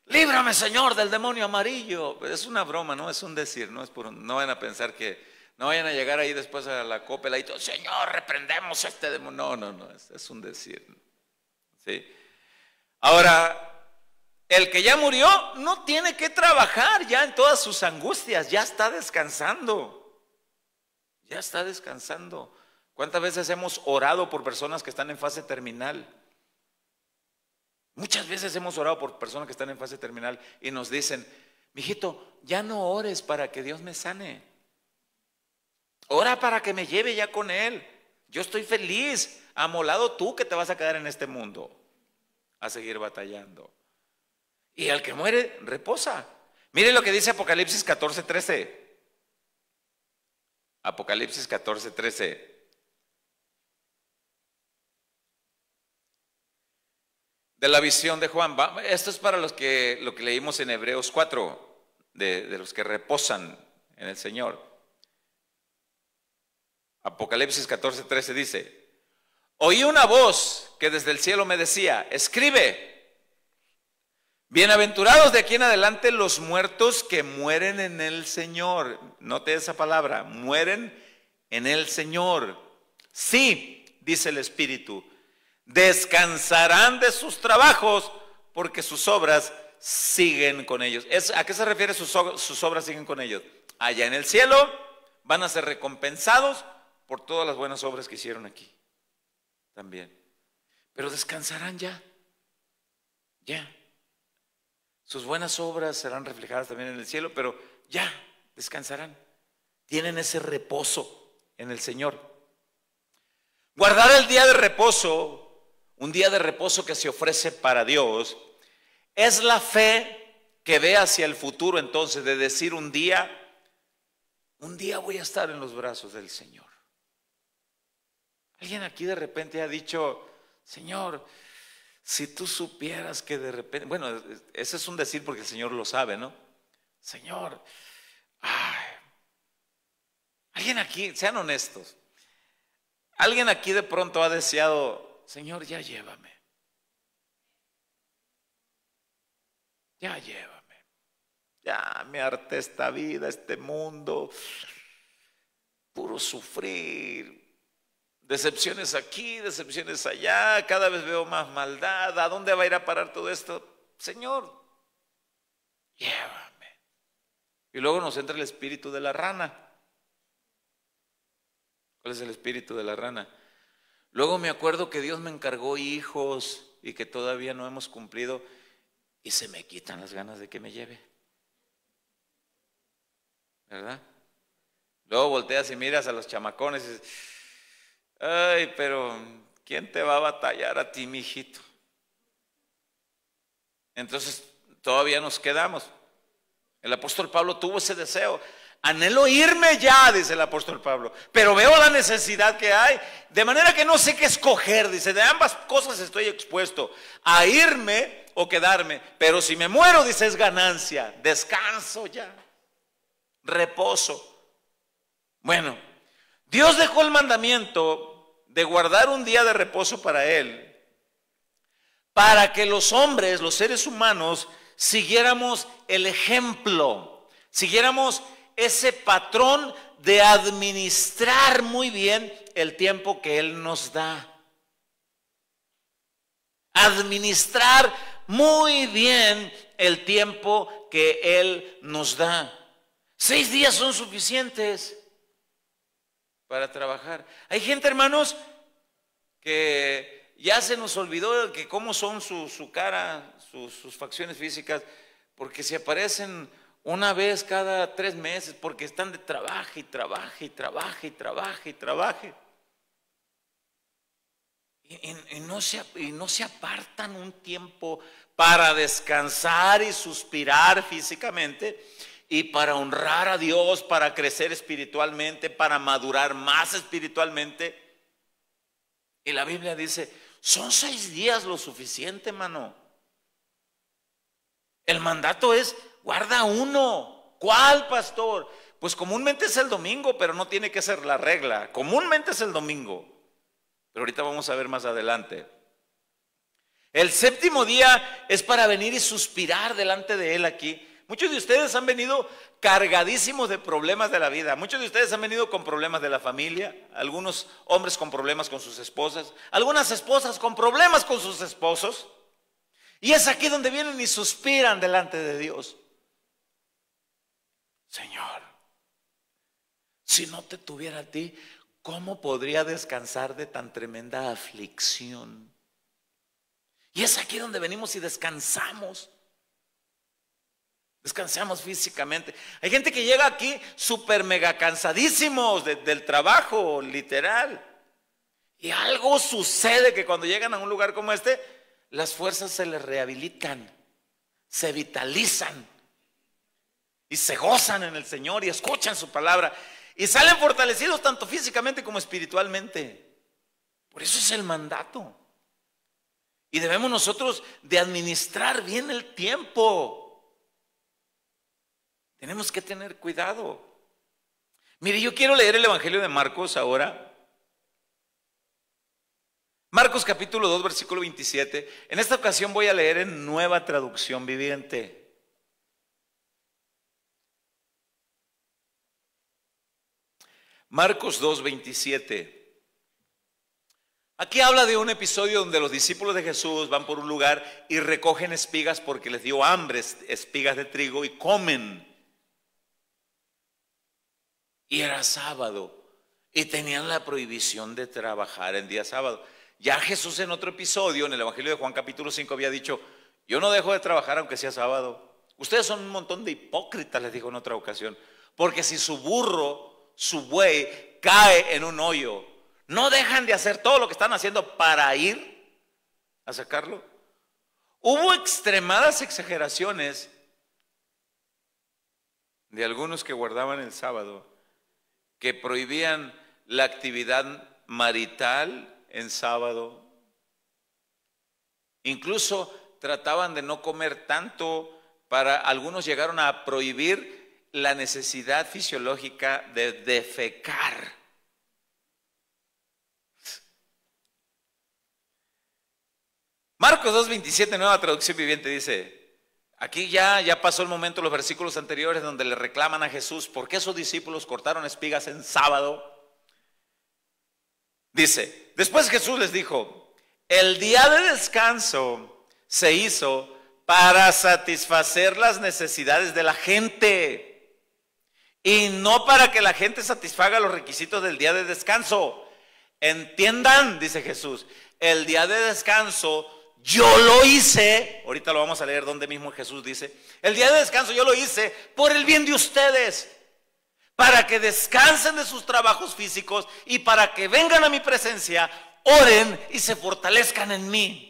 Speaker 1: Líbrame, Señor, del demonio amarillo. Pero es una broma, no es un decir, no vayan a pensar que, no vayan a llegar ahí después a la cópela y todo, Señor, reprendemos a este demonio. No, es un decir. ¿Sí? Ahora, el que ya murió no tiene que trabajar ya en todas sus angustias, ya está descansando. Ya está descansando. ¿Cuántas veces hemos orado por personas que están en fase terminal? Muchas veces hemos orado por personas que están en fase terminal y nos dicen, mijito, ya no ores para que Dios me sane. Ora para que me lleve ya con Él. Yo estoy feliz, amolado tú que te vas a quedar en este mundo a seguir batallando. Y al que muere, reposa. Mire lo que dice Apocalipsis 14:13. Apocalipsis 14:13. De la visión de Juan. Esto es para lo que leímos en Hebreos 4, de los que reposan en el Señor. Apocalipsis 14:13 dice, oí una voz que desde el cielo me decía, escribe, bienaventurados de aquí en adelante los muertos que mueren en el Señor. Note esa palabra, mueren en el Señor. Sí, dice el Espíritu, descansarán de sus trabajos porque sus obras siguen con ellos. ¿A qué se refiere sus obras siguen con ellos? Allá en el cielo van a ser recompensados por todas las buenas obras que hicieron aquí también. Pero descansarán ya. Sus buenas obras serán reflejadas también en el cielo, pero ya descansarán. Tienen ese reposo en el Señor. Guardar el día de reposo, un día de reposo que se ofrece para Dios, es la fe que ve hacia el futuro entonces, de decir un día voy a estar en los brazos del Señor. Alguien aquí de repente ha dicho, Señor, si tú supieras que de repente, bueno, ese es un decir porque el Señor lo sabe, ¿no? Señor, alguien aquí, sean honestos, alguien aquí de pronto ha deseado, Señor, ya llévame. Ya llévame. Ya me harté esta vida, este mundo, puro sufrir. Decepciones aquí, decepciones allá, cada vez veo más maldad. ¿A dónde va a ir a parar todo esto? Señor, llévame. Y luego nos entra el espíritu de la rana. ¿Cuál es el espíritu de la rana? Luego me acuerdo que Dios me encargó hijos y que todavía no hemos cumplido y se me quitan las ganas de que me lleve. ¿Verdad? Luego volteas y miras a los chamacones y dices, ay, pero ¿quién te va a batallar a ti, mijito? Entonces todavía nos quedamos. El apóstol Pablo tuvo ese deseo. Anhelo irme ya, dice el apóstol Pablo, pero veo la necesidad que hay, de manera que no sé qué escoger. Dice, de ambas cosas estoy expuesto, a irme o quedarme, pero si me muero, dice, es ganancia, descanso ya, reposo. Bueno, Dios dejó el mandamiento de guardar un día de reposo para Él, para que los hombres, los seres humanos, siguiéramos el ejemplo, siguiéramos ese patrón de administrar muy bien el tiempo que Él nos da. Administrar muy bien el tiempo que Él nos da. 6 días son suficientes para trabajar. Hay gente, hermanos, que ya se nos olvidó que cómo son su cara, sus facciones físicas, porque se aparecen una vez cada 3 meses, porque están de trabaje y trabaje y trabaje y trabaje y trabaje. Y no se apartan un tiempo para descansar y suspirar físicamente y para honrar a Dios, para crecer espiritualmente, para madurar más espiritualmente. Y la Biblia dice, son 6 días lo suficiente, hermano. El mandato es, guarda uno. ¿Cuál, pastor? Pues comúnmente es el domingo, pero no tiene que ser la regla. Comúnmente es el domingo. Pero ahorita vamos a ver más adelante El séptimo día es para venir y suspirar delante de Él aquí. Muchos de ustedes han venido cargadísimos de problemas de la vida. Muchos de ustedes han venido con problemas de la familia. Algunos hombres con problemas con sus esposas. Algunas esposas con problemas con sus esposos. Y es aquí donde vienen y suspiran delante de Dios. Señor, si no te tuviera a ti, ¿cómo podría descansar de tan tremenda aflicción? Y es aquí donde venimos y descansamos. Descansamos físicamente. Hay gente que llega aquí súper mega cansadísimos del trabajo, literal. Y algo sucede que cuando llegan a un lugar como este, las fuerzas se les rehabilitan, se vitalizan y se gozan en el Señor y escuchan su palabra y salen fortalecidos tanto físicamente como espiritualmente. Por eso es el mandato. Y debemos nosotros de administrar bien el tiempo. Tenemos que tener cuidado. Mire, yo quiero leer el Evangelio de Marcos ahora. Marcos capítulo 2, versículo 27. En esta ocasión voy a leer en Nueva Traducción Viviente. Marcos 2, 27. Aquí habla de un episodio donde los discípulos de Jesús van por un lugar y recogen espigas porque les dio hambre, espigas de trigo, y comen. Y era sábado y tenían la prohibición de trabajar en día sábado. Ya Jesús en otro episodio, en el Evangelio de Juan capítulo 5, había dicho: yo no dejo de trabajar aunque sea sábado. Ustedes son un montón de hipócritas, les dijo en otra ocasión, porque si su burro, su buey, cae en un hoyo, ¿no dejan de hacer todo lo que están haciendo para ir a sacarlo? Hubo extremadas exageraciones de algunos que guardaban el sábado, que prohibían la actividad marital en sábado. Incluso trataban de no comer tanto. Para algunos llegaron a prohibir la necesidad fisiológica de defecar. Marcos 2:27, Nueva Traducción Viviente, dice: aquí ya pasó el momento, los versículos anteriores donde le reclaman a Jesús por qué sus discípulos cortaron espigas en sábado. Dice: después Jesús les dijo: el día de descanso se hizo para satisfacer las necesidades de la gente y no para que la gente satisfaga los requisitos del día de descanso. Entiendan, dice Jesús, el día de descanso yo lo hice, ahorita lo vamos a leer donde mismo Jesús dice, el día de descanso yo lo hice por el bien de ustedes, para que descansen de sus trabajos físicos y para que vengan a mi presencia, oren y se fortalezcan en mí.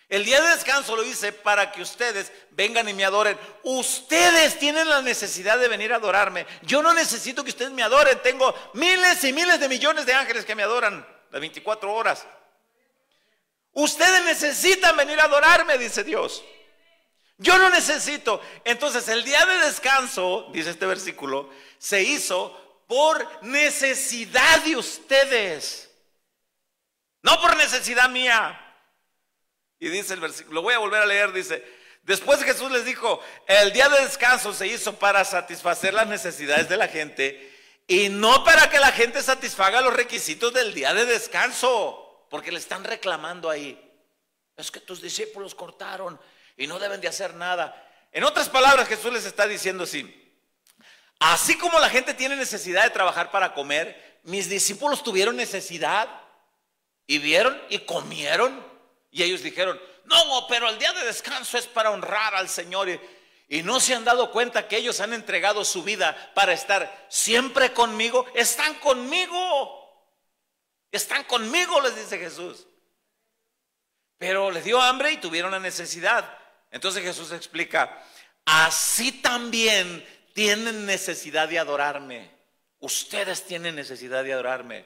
Speaker 1: El día de descanso lo hice para que ustedes vengan y me adoren. Ustedes tienen la necesidad de venir a adorarme. Yo no necesito que ustedes me adoren. Tengo miles y miles de millones de ángeles que me adoran las 24 horas. Ustedes necesitan venir a adorarme, dice Dios. Yo no necesito. Entonces el día de descanso, dice este versículo, se hizo por necesidad de ustedes, no por necesidad mía. Y dice el versículo, lo voy a volver a leer, dice: después Jesús les dijo, el día de descanso se hizo para satisfacer las necesidades de la gente y no para que la gente satisfaga los requisitos del día de descanso, porque le están reclamando ahí: es que tus discípulos cortaron y no deben de hacer nada. En otras palabras, Jesús les está diciendo así como la gente tiene necesidad de trabajar para comer, mis discípulos tuvieron necesidad y vieron y comieron. Y ellos dijeron: no, pero el día de descanso es para honrar al Señor. Y no se han dado cuenta que ellos han entregado su vida para estar siempre conmigo. Están conmigo, les dice Jesús. Pero les dio hambre y tuvieron la necesidad. Entonces Jesús explica: así también tienen necesidad de adorarme. Ustedes tienen necesidad de adorarme.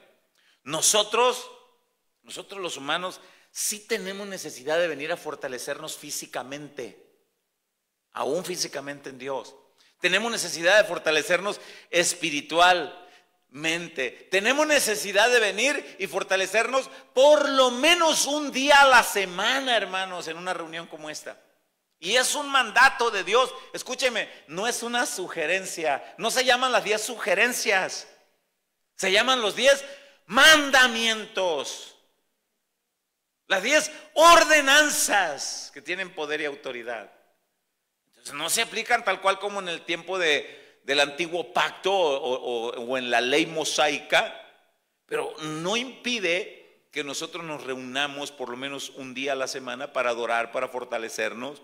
Speaker 1: Nosotros los humanos sí tenemos necesidad de venir a fortalecernos físicamente, aún físicamente en Dios. Tenemos necesidad de fortalecernos espiritual. mente. Tenemos necesidad de venir y fortalecernos por lo menos un día a la semana, hermanos, en una reunión como esta. Y es un mandato de Dios. Escúcheme, no es una sugerencia. No se llaman las 10 sugerencias. Se llaman los 10 mandamientos. Las 10 ordenanzas que tienen poder y autoridad. Entonces no se aplican tal cual como en el tiempo del antiguo pacto o en la ley mosaica, pero no impide que nosotros nos reunamos por lo menos un día a la semana para adorar, para fortalecernos.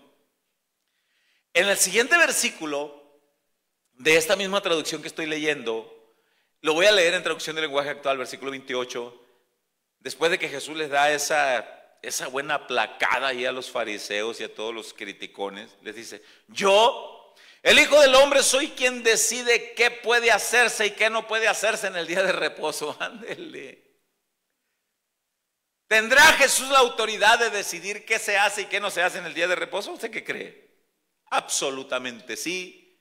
Speaker 1: En el siguiente versículo de esta misma traducción que estoy leyendo, lo voy a leer en traducción del lenguaje actual, versículo 28, después de que Jesús les da esa buena placada ahí a los fariseos y a todos los criticones, les dice: yo, el Hijo del Hombre, soy quien decide qué puede hacerse y qué no puede hacerse en el día de reposo. Ándele. ¿Tendrá Jesús la autoridad de decidir qué se hace y qué no se hace en el día de reposo? ¿Usted qué cree? Absolutamente sí.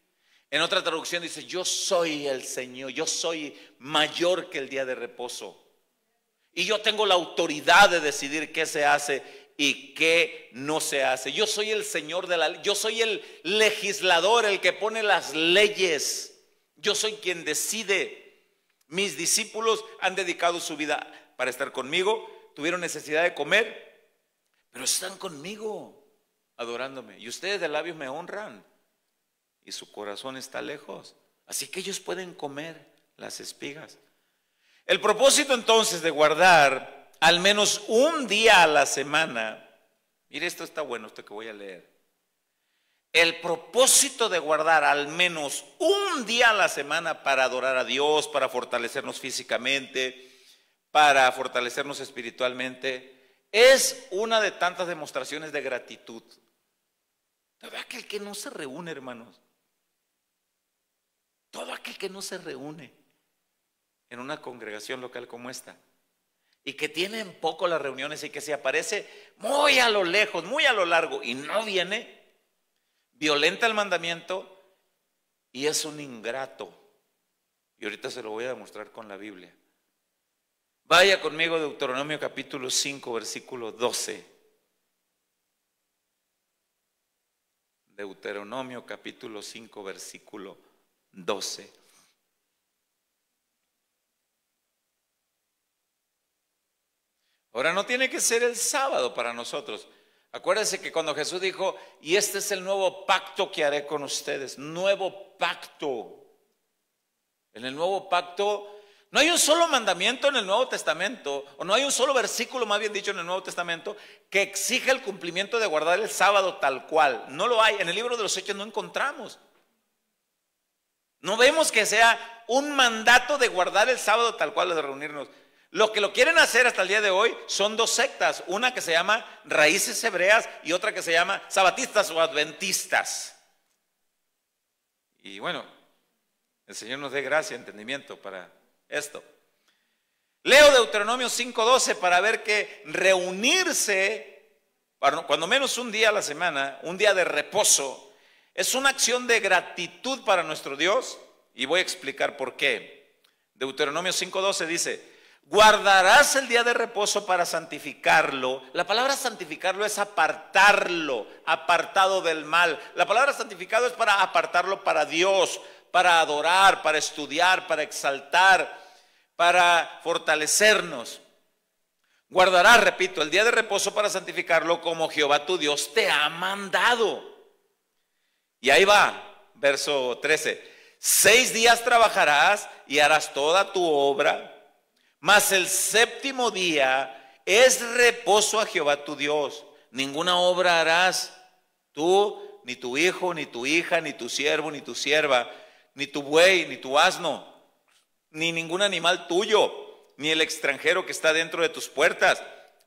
Speaker 1: En otra traducción dice: yo soy el Señor, yo soy mayor que el día de reposo. Y yo tengo la autoridad de decidir qué se hace y qué no se hace. Yo soy el Señor de la ley. Yo soy el legislador, el que pone las leyes. Yo soy quien decide. Mis discípulos han dedicado su vida para estar conmigo. Tuvieron necesidad de comer, pero están conmigo adorándome. Y ustedes de labios me honran y su corazón está lejos. Así que ellos pueden comer las espigas. El propósito entonces de guardar al menos un día a la semana, mire, esto está bueno, esto que voy a leer. El propósito de guardar al menos un día a la semana para adorar a Dios, para fortalecernos físicamente, para fortalecernos espiritualmente, es una de tantas demostraciones de gratitud. Todo aquel que no se reúne, hermanos, todo aquel que no se reúne en una congregación local como esta y que tiene en poco las reuniones y que se aparece muy a lo lejos, muy a lo largo y no viene, violenta el mandamiento y es un ingrato. Y ahorita se lo voy a demostrar con la Biblia. Vaya conmigo a Deuteronomio capítulo 5, versículo 12. Deuteronomio capítulo 5, versículo 12. Ahora no tiene que ser el sábado para nosotros. Acuérdense que cuando Jesús dijo: y este es el nuevo pacto que haré con ustedes, nuevo pacto. En el nuevo pacto no hay un solo mandamiento en el Nuevo Testamento, o no hay un solo versículo, más bien dicho, en el Nuevo Testamento que exija el cumplimiento de guardar el sábado tal cual. No lo hay. En el libro de los Hechos no encontramos. No vemos que sea un mandato de guardar el sábado tal cual, de reunirnos. Lo que lo quieren hacer hasta el día de hoy son dos sectas, una que se llama Raíces Hebreas y otra que se llama Sabatistas o Adventistas. Y bueno, el Señor nos dé gracia, entendimiento para esto. Leo Deuteronomio 5:12 para ver que reunirse, cuando menos un día a la semana, un día de reposo, es una acción de gratitud para nuestro Dios, y voy a explicar por qué. Deuteronomio 5:12 dice: guardarás el día de reposo para santificarlo. La palabra santificarlo es apartarlo, apartado del mal. La palabra santificado es para apartarlo para Dios, para adorar, para estudiar, para exaltar, para fortalecernos. Guardarás, repito, el día de reposo para santificarlo como Jehová tu Dios te ha mandado. Y ahí va, verso 13. 6 días trabajarás y harás toda tu obra, mas el séptimo día es reposo a Jehová tu Dios. Ninguna obra harás tú, ni tu hijo, ni tu hija, ni tu siervo, ni tu sierva, ni tu buey, ni tu asno, ni ningún animal tuyo, ni el extranjero que está dentro de tus puertas,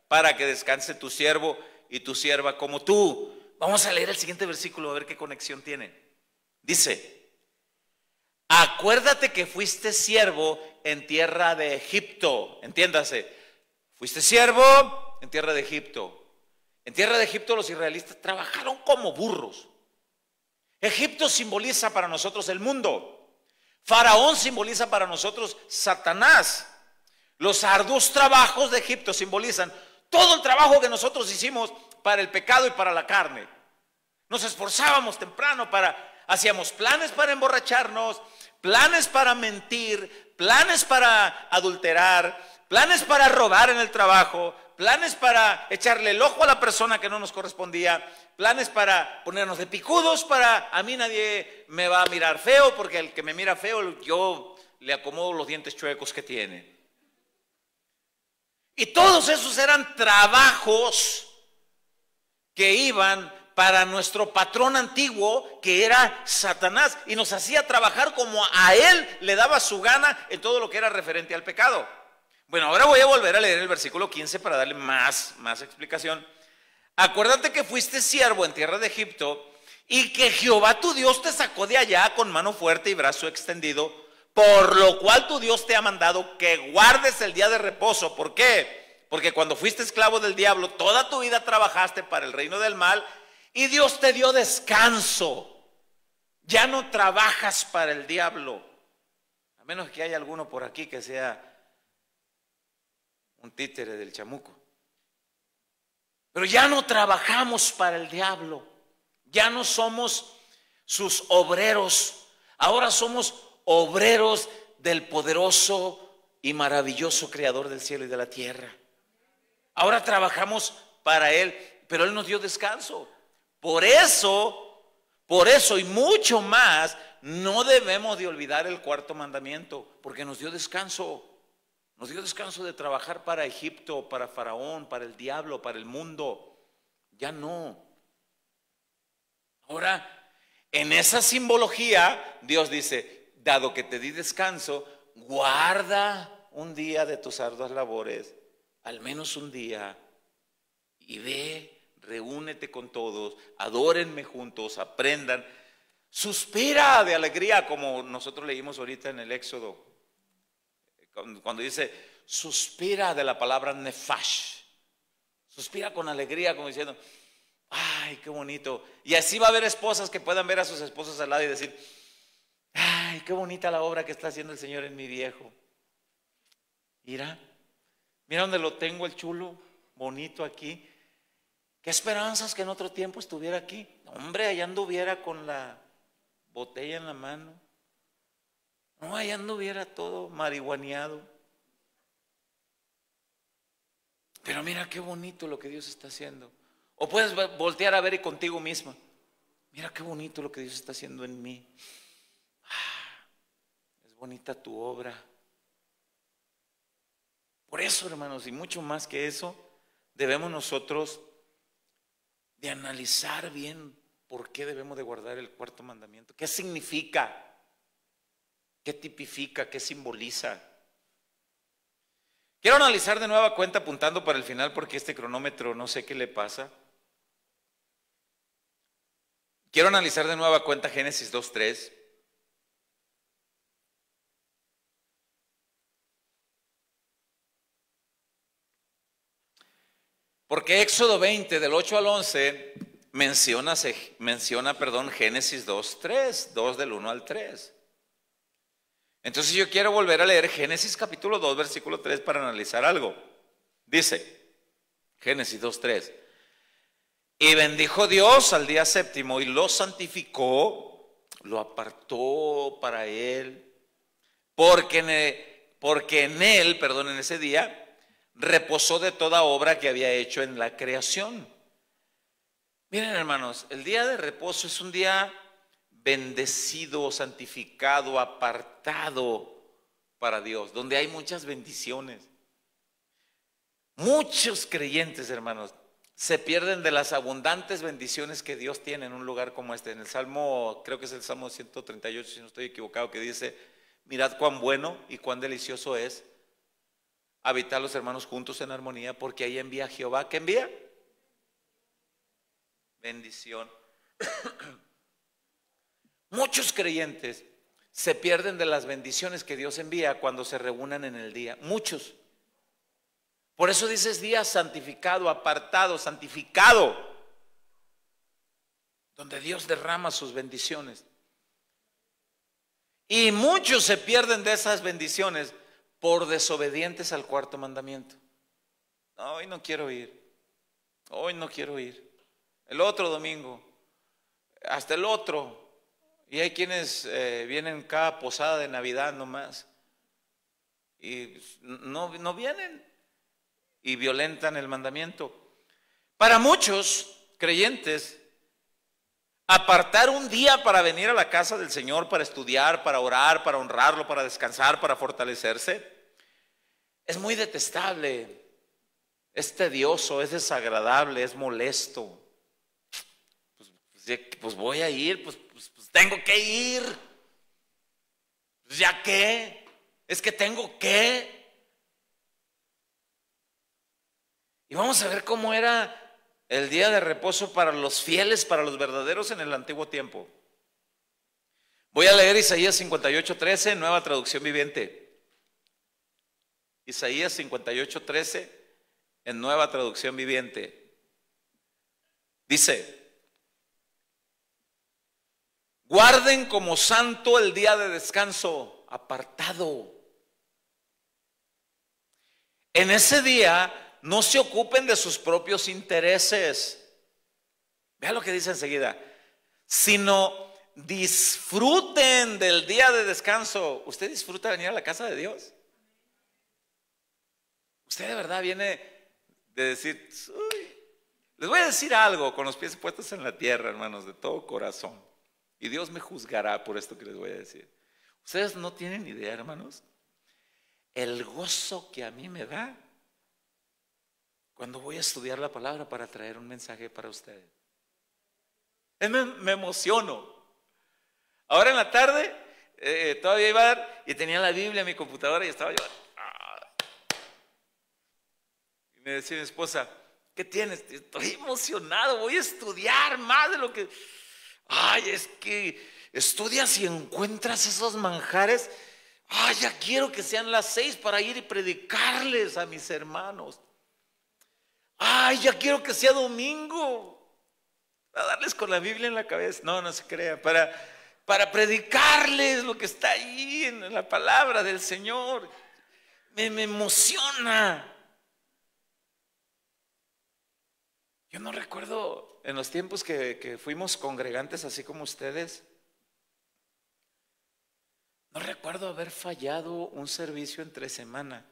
Speaker 1: para que descanse tu siervo y tu sierva como tú. Vamos a leer el siguiente versículo a ver qué conexión tiene. Dice: acuérdate que fuiste siervo en tierra de Egipto. Entiéndase, fuiste siervo en tierra de Egipto. En tierra de Egipto los israelitas trabajaron como burros. Egipto simboliza para nosotros el mundo. Faraón simboliza para nosotros Satanás. Los arduos trabajos de Egipto simbolizan todo el trabajo que nosotros hicimos para el pecado y para la carne. Nos esforzábamos temprano hacíamos planes para emborracharnos, planes para mentir, planes para adulterar, planes para robar en el trabajo, planes para echarle el ojo a la persona que no nos correspondía, planes para ponernos de picudos, a mí nadie me va a mirar feo, porque el que me mira feo yo le acomodo los dientes chuecos que tiene. Y todos esos eran trabajos que iban para nuestro patrón antiguo, que era Satanás, y nos hacía trabajar como a él le daba su gana en todo lo que era referente al pecado. Bueno, ahora voy a volver a leer el versículo 15 para darle más explicación. Acuérdate que fuiste siervo en tierra de Egipto y que Jehová tu Dios te sacó de allá con mano fuerte y brazo extendido, por lo cual tu Dios te ha mandado que guardes el día de reposo. ¿Por qué? Porque cuando fuiste esclavo del diablo, toda tu vida trabajaste para el reino del mal y Dios te dio descanso. Ya no trabajas para el diablo, a menos que haya alguno por aquí que sea un títere del chamuco. Pero ya no trabajamos para el diablo, ya no somos sus obreros, ahora somos obreros del poderoso y maravilloso creador del cielo y de la tierra. Ahora trabajamos para él, pero él nos dio descanso. Por eso y mucho más, no debemos de olvidar el cuarto mandamiento, porque nos dio descanso. Nos dio descanso de trabajar para Egipto, para Faraón, para el diablo, para el mundo. Ya no. Ahora, en esa simbología, Dios dice, dado que te di descanso, guarda un día de tus arduas labores, al menos un día, y ve, reúnete con todos, adórenme juntos, aprendan. Suspira de alegría, como nosotros leímos ahorita en el Éxodo. Cuando dice, suspira de la palabra nefash, suspira con alegría, como diciendo, ay, qué bonito. Y así va a haber esposas que puedan ver a sus esposos al lado y decir, ay, qué bonita la obra que está haciendo el Señor en mi viejo. Mira dónde lo tengo, el chulo, bonito aquí. Qué esperanzas que en otro tiempo estuviera aquí. Hombre, allá anduviera con la botella en la mano. No, allá anduviera todo marihuaneado. Pero mira qué bonito lo que Dios está haciendo. O puedes voltear a ver y contigo misma. Mira qué bonito lo que Dios está haciendo en mí. Es bonita tu obra. Por eso, hermanos, y mucho más que eso, debemos nosotros de analizar bien por qué debemos de guardar el cuarto mandamiento. ¿Qué significa? ¿Qué tipifica? ¿Qué simboliza? Quiero analizar de nueva cuenta apuntando para el final porque este cronómetro no sé qué le pasa. Quiero analizar de nueva cuenta Génesis 2:3. Porque Éxodo 20 del 8 al 11 menciona Génesis 2:3, 2 del 1 al 3. Entonces yo quiero volver a leer Génesis capítulo 2 versículo 3 para analizar algo. Dice Génesis 2:3: y bendijo Dios al día séptimo y lo santificó, lo apartó para él, porque en ese día reposó de toda obra que había hecho en la creación. Miren, hermanos, el día de reposo es un día bendecido, santificado, apartado para Dios, donde hay muchas bendiciones. Muchos creyentes, hermanos, se pierden de las abundantes bendiciones que Dios tiene en un lugar como este. En el Salmo, creo que es el Salmo 138, si no estoy equivocado, que dice, mirad cuán bueno y cuán delicioso es habitar los hermanos juntos en armonía, porque ahí envía Jehová. ¿Qué envía? Bendición. Muchos creyentes se pierden de las bendiciones que Dios envía cuando se reúnan en el día. Muchos. Por eso dices día santificado, apartado, santificado, donde Dios derrama sus bendiciones. Y muchos se pierden de esas bendiciones por desobedientes al cuarto mandamiento. No, hoy no quiero ir. Hoy no quiero ir. El otro domingo. Hasta el otro. Y hay quienes vienen cada posada de Navidad nomás. Y no vienen. Y violentan el mandamiento. Para muchos creyentes, apartar un día para venir a la casa del Señor, para estudiar, para orar, para honrarlo, para descansar, para fortalecerse, es muy detestable, es tedioso, es desagradable, es molesto. Pues voy a ir, pues tengo que ir. Pues ya qué, es que tengo que. Y vamos a ver cómo era el día de reposo para los fieles, para los verdaderos en el antiguo tiempo. Voy a leer Isaías 58:13, nueva traducción viviente. Isaías 58:13 en nueva traducción viviente. Dice: guarden como santo el día de descanso, apartado. En ese día no se ocupen de sus propios intereses. Vea lo que dice enseguida. Sino disfruten del día de descanso. ¿Usted disfruta venir a la casa de Dios? Usted de verdad viene de decir, uy. Les voy a decir algo con los pies puestos en la tierra, hermanos, de todo corazón. Y Dios me juzgará por esto que les voy a decir. Ustedes no tienen idea, hermanos, el gozo que a mí me da cuando voy a estudiar la palabra para traer un mensaje para ustedes. Me emociono. Ahora en la tarde todavía iba a dar y tenía la Biblia en mi computadora y estaba yo. Y me decía mi esposa, ¿qué tienes? Estoy emocionado, voy a estudiar más de lo que... Ay, es que estudias y encuentras esos manjares. Ay, ya quiero que sean las 6 para ir y predicarles a mis hermanos. Ay, ya quiero que sea domingo para darles con la Biblia en la cabeza. No se crea, para predicarles lo que está ahí en la palabra del Señor. Me emociona. Yo no recuerdo en los tiempos que fuimos congregantes así como ustedes, no recuerdo haber fallado un servicio entre semana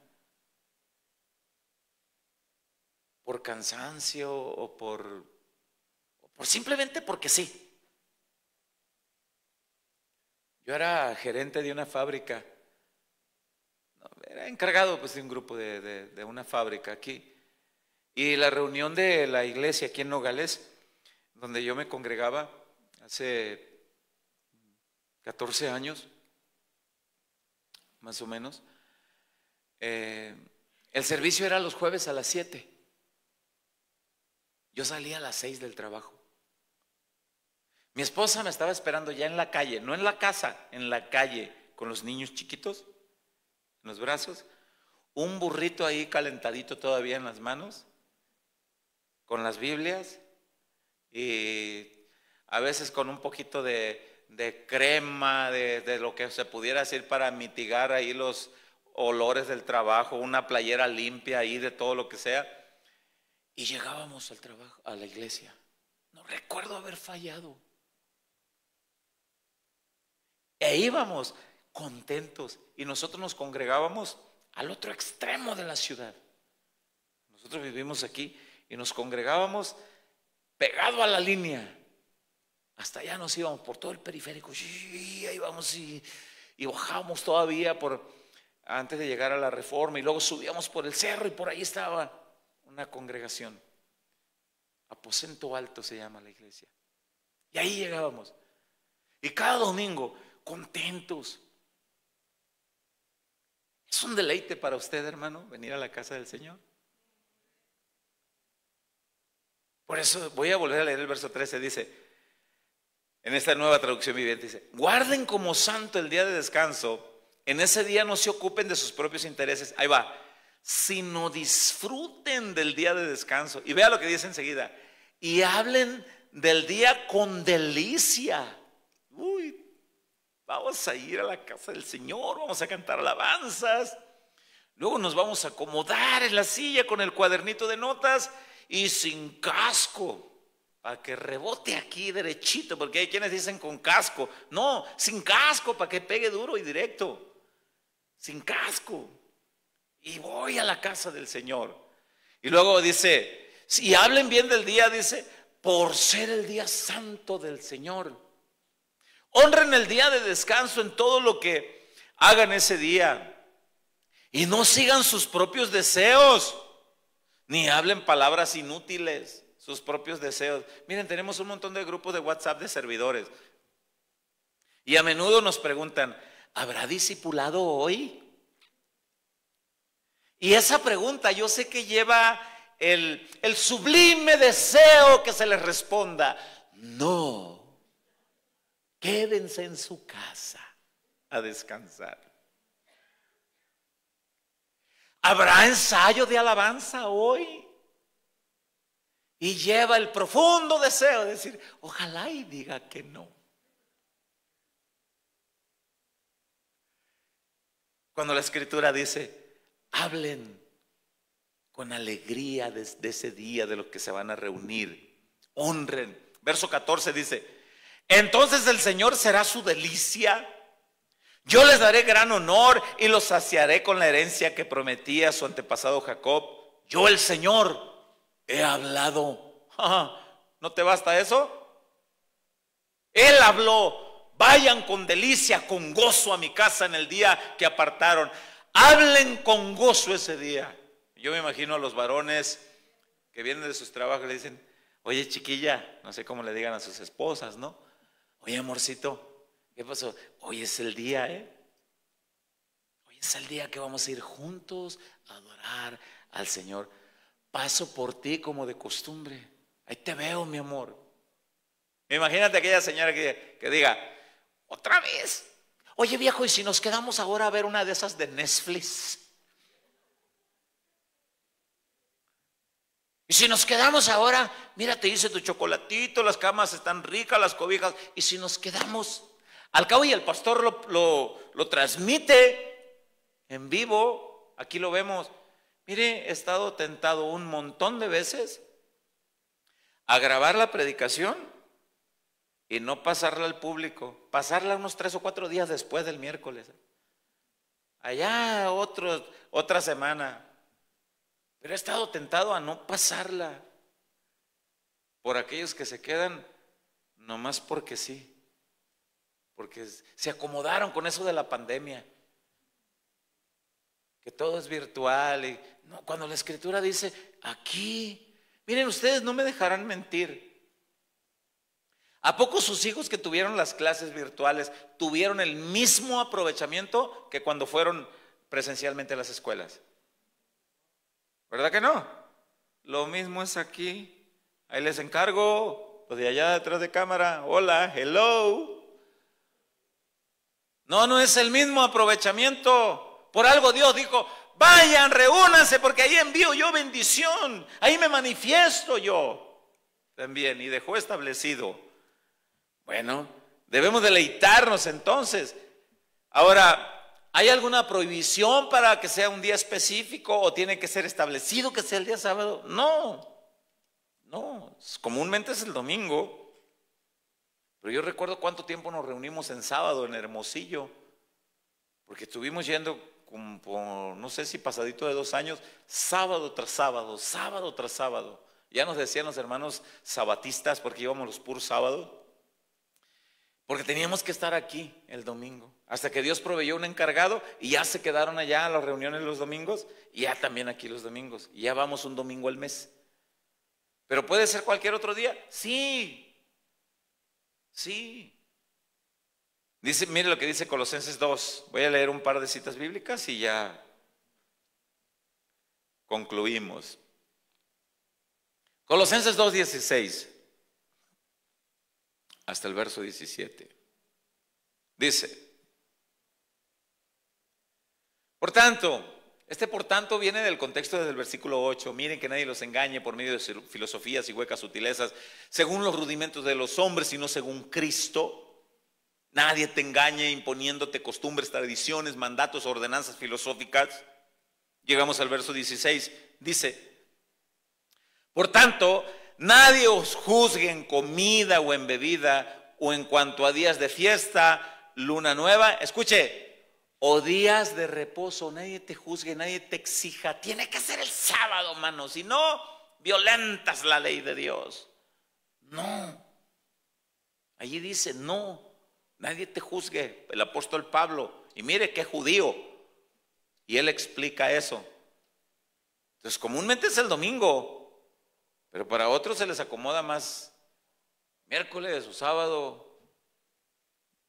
Speaker 1: por cansancio o por simplemente porque sí. Yo era gerente de una fábrica, era encargado pues de un grupo de una fábrica aquí. Y la reunión de la iglesia aquí en Nogales, donde yo me congregaba hace 14 años, más o menos, el servicio era los jueves a las 7. Yo salía a las 6 del trabajo. Mi esposa me estaba esperando ya en la calle, no en la casa, en la calle, con los niños chiquitos en los brazos, un burrito ahí calentadito todavía en las manos, con las Biblias y a veces con un poquito de crema, de lo que se pudiera decir para mitigar ahí los olores del trabajo, una playera limpia ahí de todo lo que sea. Y llegábamos al trabajo, a la iglesia. No recuerdo haber fallado. E íbamos contentos y nosotros nos congregábamos al otro extremo de la ciudad. Nosotros vivimos aquí y nos congregábamos pegado a la línea. Hasta allá nos íbamos por todo el periférico. Y ahí íbamos y bajábamos todavía antes de llegar a la Reforma y luego subíamos por el cerro y por ahí estaba una congregación. Aposento Alto se llama la iglesia. Y ahí llegábamos. Y cada domingo contentos. ¿Es un deleite para usted, hermano, venir a la casa del Señor? Por eso voy a volver a leer el verso 13. Dice, en esta nueva traducción viviente, dice: guarden como santo el día de descanso. En ese día no se ocupen de sus propios intereses. Ahí va. Sino disfruten del día de descanso. Y vea lo que dice enseguida. Y hablen del día con delicia. Uy, vamos a ir a la casa del Señor, vamos a cantar alabanzas. Luego nos vamos a acomodar en la silla con el cuadernito de notas y sin casco, para que rebote aquí derechito, porque hay quienes dicen con casco. No, sin casco, para que pegue duro y directo. Sin casco. Y voy a la casa del Señor. Y luego dice, si hablen bien del día, dice, por ser el día santo del Señor. Honren el día de descanso en todo lo que hagan ese día. Y no sigan sus propios deseos, ni hablen palabras inútiles, sus propios deseos. Miren, tenemos un montón de grupos de WhatsApp de servidores. Y a menudo nos preguntan, ¿habrá discipulado hoy? Y esa pregunta yo sé que lleva el sublime deseo que se les responda, no, quédense en su casa a descansar. ¿Habrá ensayo de alabanza hoy? Y lleva el profundo deseo de decir, ojalá y diga que no. Cuando la Escritura dice, hablen con alegría de ese día de los que se van a reunir, honren. Verso 14 dice, entonces el Señor será su delicia. Yo les daré gran honor y los saciaré con la herencia que prometía a su antepasado Jacob. Yo el Señor he hablado. ¿No te basta eso? Él habló. Vayan con delicia, con gozo a mi casa en el día que apartaron. Hablen con gozo ese día. Yo me imagino a los varones que vienen de sus trabajos y le dicen, oye chiquilla, no sé cómo le digan a sus esposas, ¿no? Oye amorcito, ¿qué pasó? Hoy es el día, Hoy es el día que vamos a ir juntos a adorar al Señor. Paso por ti como de costumbre. Ahí te veo, mi amor. Imagínate aquella señora que diga, otra vez. Oye viejo, ¿y si nos quedamos ahora a ver una de esas de Netflix? Y si nos quedamos ahora, mira, te hice tu chocolatito, las camas están ricas, las cobijas. Y si nos quedamos, al cabo y el pastor lo transmite en vivo, aquí lo vemos. Mire, he estado tentado un montón de veces a grabar la predicación y no pasarla al público, pasarla unos 3 o 4 días después del miércoles. Allá otra semana. Pero he estado tentado a no pasarla por aquellos que se quedan nomás porque sí, porque se acomodaron con eso de la pandemia, que todo es virtual. Y no, cuando la Escritura dice aquí, miren, ustedes no me dejarán mentir. ¿A poco sus hijos que tuvieron las clases virtuales tuvieron el mismo aprovechamiento que cuando fueron presencialmente a las escuelas? ¿Verdad que no? Lo mismo es aquí. Ahí les encargo, los de allá detrás de cámara. Hola, hello. No es el mismo aprovechamiento. Por algo Dios dijo, vayan, reúnanse, porque ahí envío yo bendición. Ahí me manifiesto yo también. Y dejó establecido. Bueno, debemos deleitarnos entonces. Ahora, ¿hay alguna prohibición para que sea un día específico o tiene que ser establecido que sea el día sábado? No, comúnmente es el domingo. Pero yo recuerdo cuánto tiempo nos reunimos en sábado en Hermosillo, porque estuvimos yendo como, no sé si pasadito de 2 años, sábado tras sábado, sábado tras sábado. Ya nos decían los hermanos sabatistas, porque íbamos los puros sábados, porque teníamos que estar aquí el domingo, hasta que Dios proveyó un encargado y ya se quedaron allá a las reuniones los domingos y ya también aquí los domingos. Y ya vamos un domingo al mes. ¿Pero puede ser cualquier otro día? Sí. Dice, mire lo que dice Colosenses 2. Voy a leer un par de citas bíblicas y ya concluimos. Colosenses 2:16. Hasta el verso 17. Dice, por tanto, por tanto viene del contexto del versículo 8. Miren que nadie los engañe por medio de filosofías y huecas sutilezas, según los rudimentos de los hombres, sino según Cristo. Nadie te engañe imponiéndote costumbres, tradiciones, mandatos, ordenanzas filosóficas. Llegamos al verso 16. Dice: por tanto, nadie os juzgue en comida o en bebida, o en cuanto a días de fiesta, luna nueva, escuche, o días de reposo. Nadie te juzgue, nadie te exija. Tiene que ser el sábado, mano, si no, violentas la ley de Dios. No. Allí dice, no, nadie te juzgue. El apóstol Pablo, y mire que judío, y él explica eso. Entonces, comúnmente es el domingo, pero para otros se les acomoda más miércoles o sábado,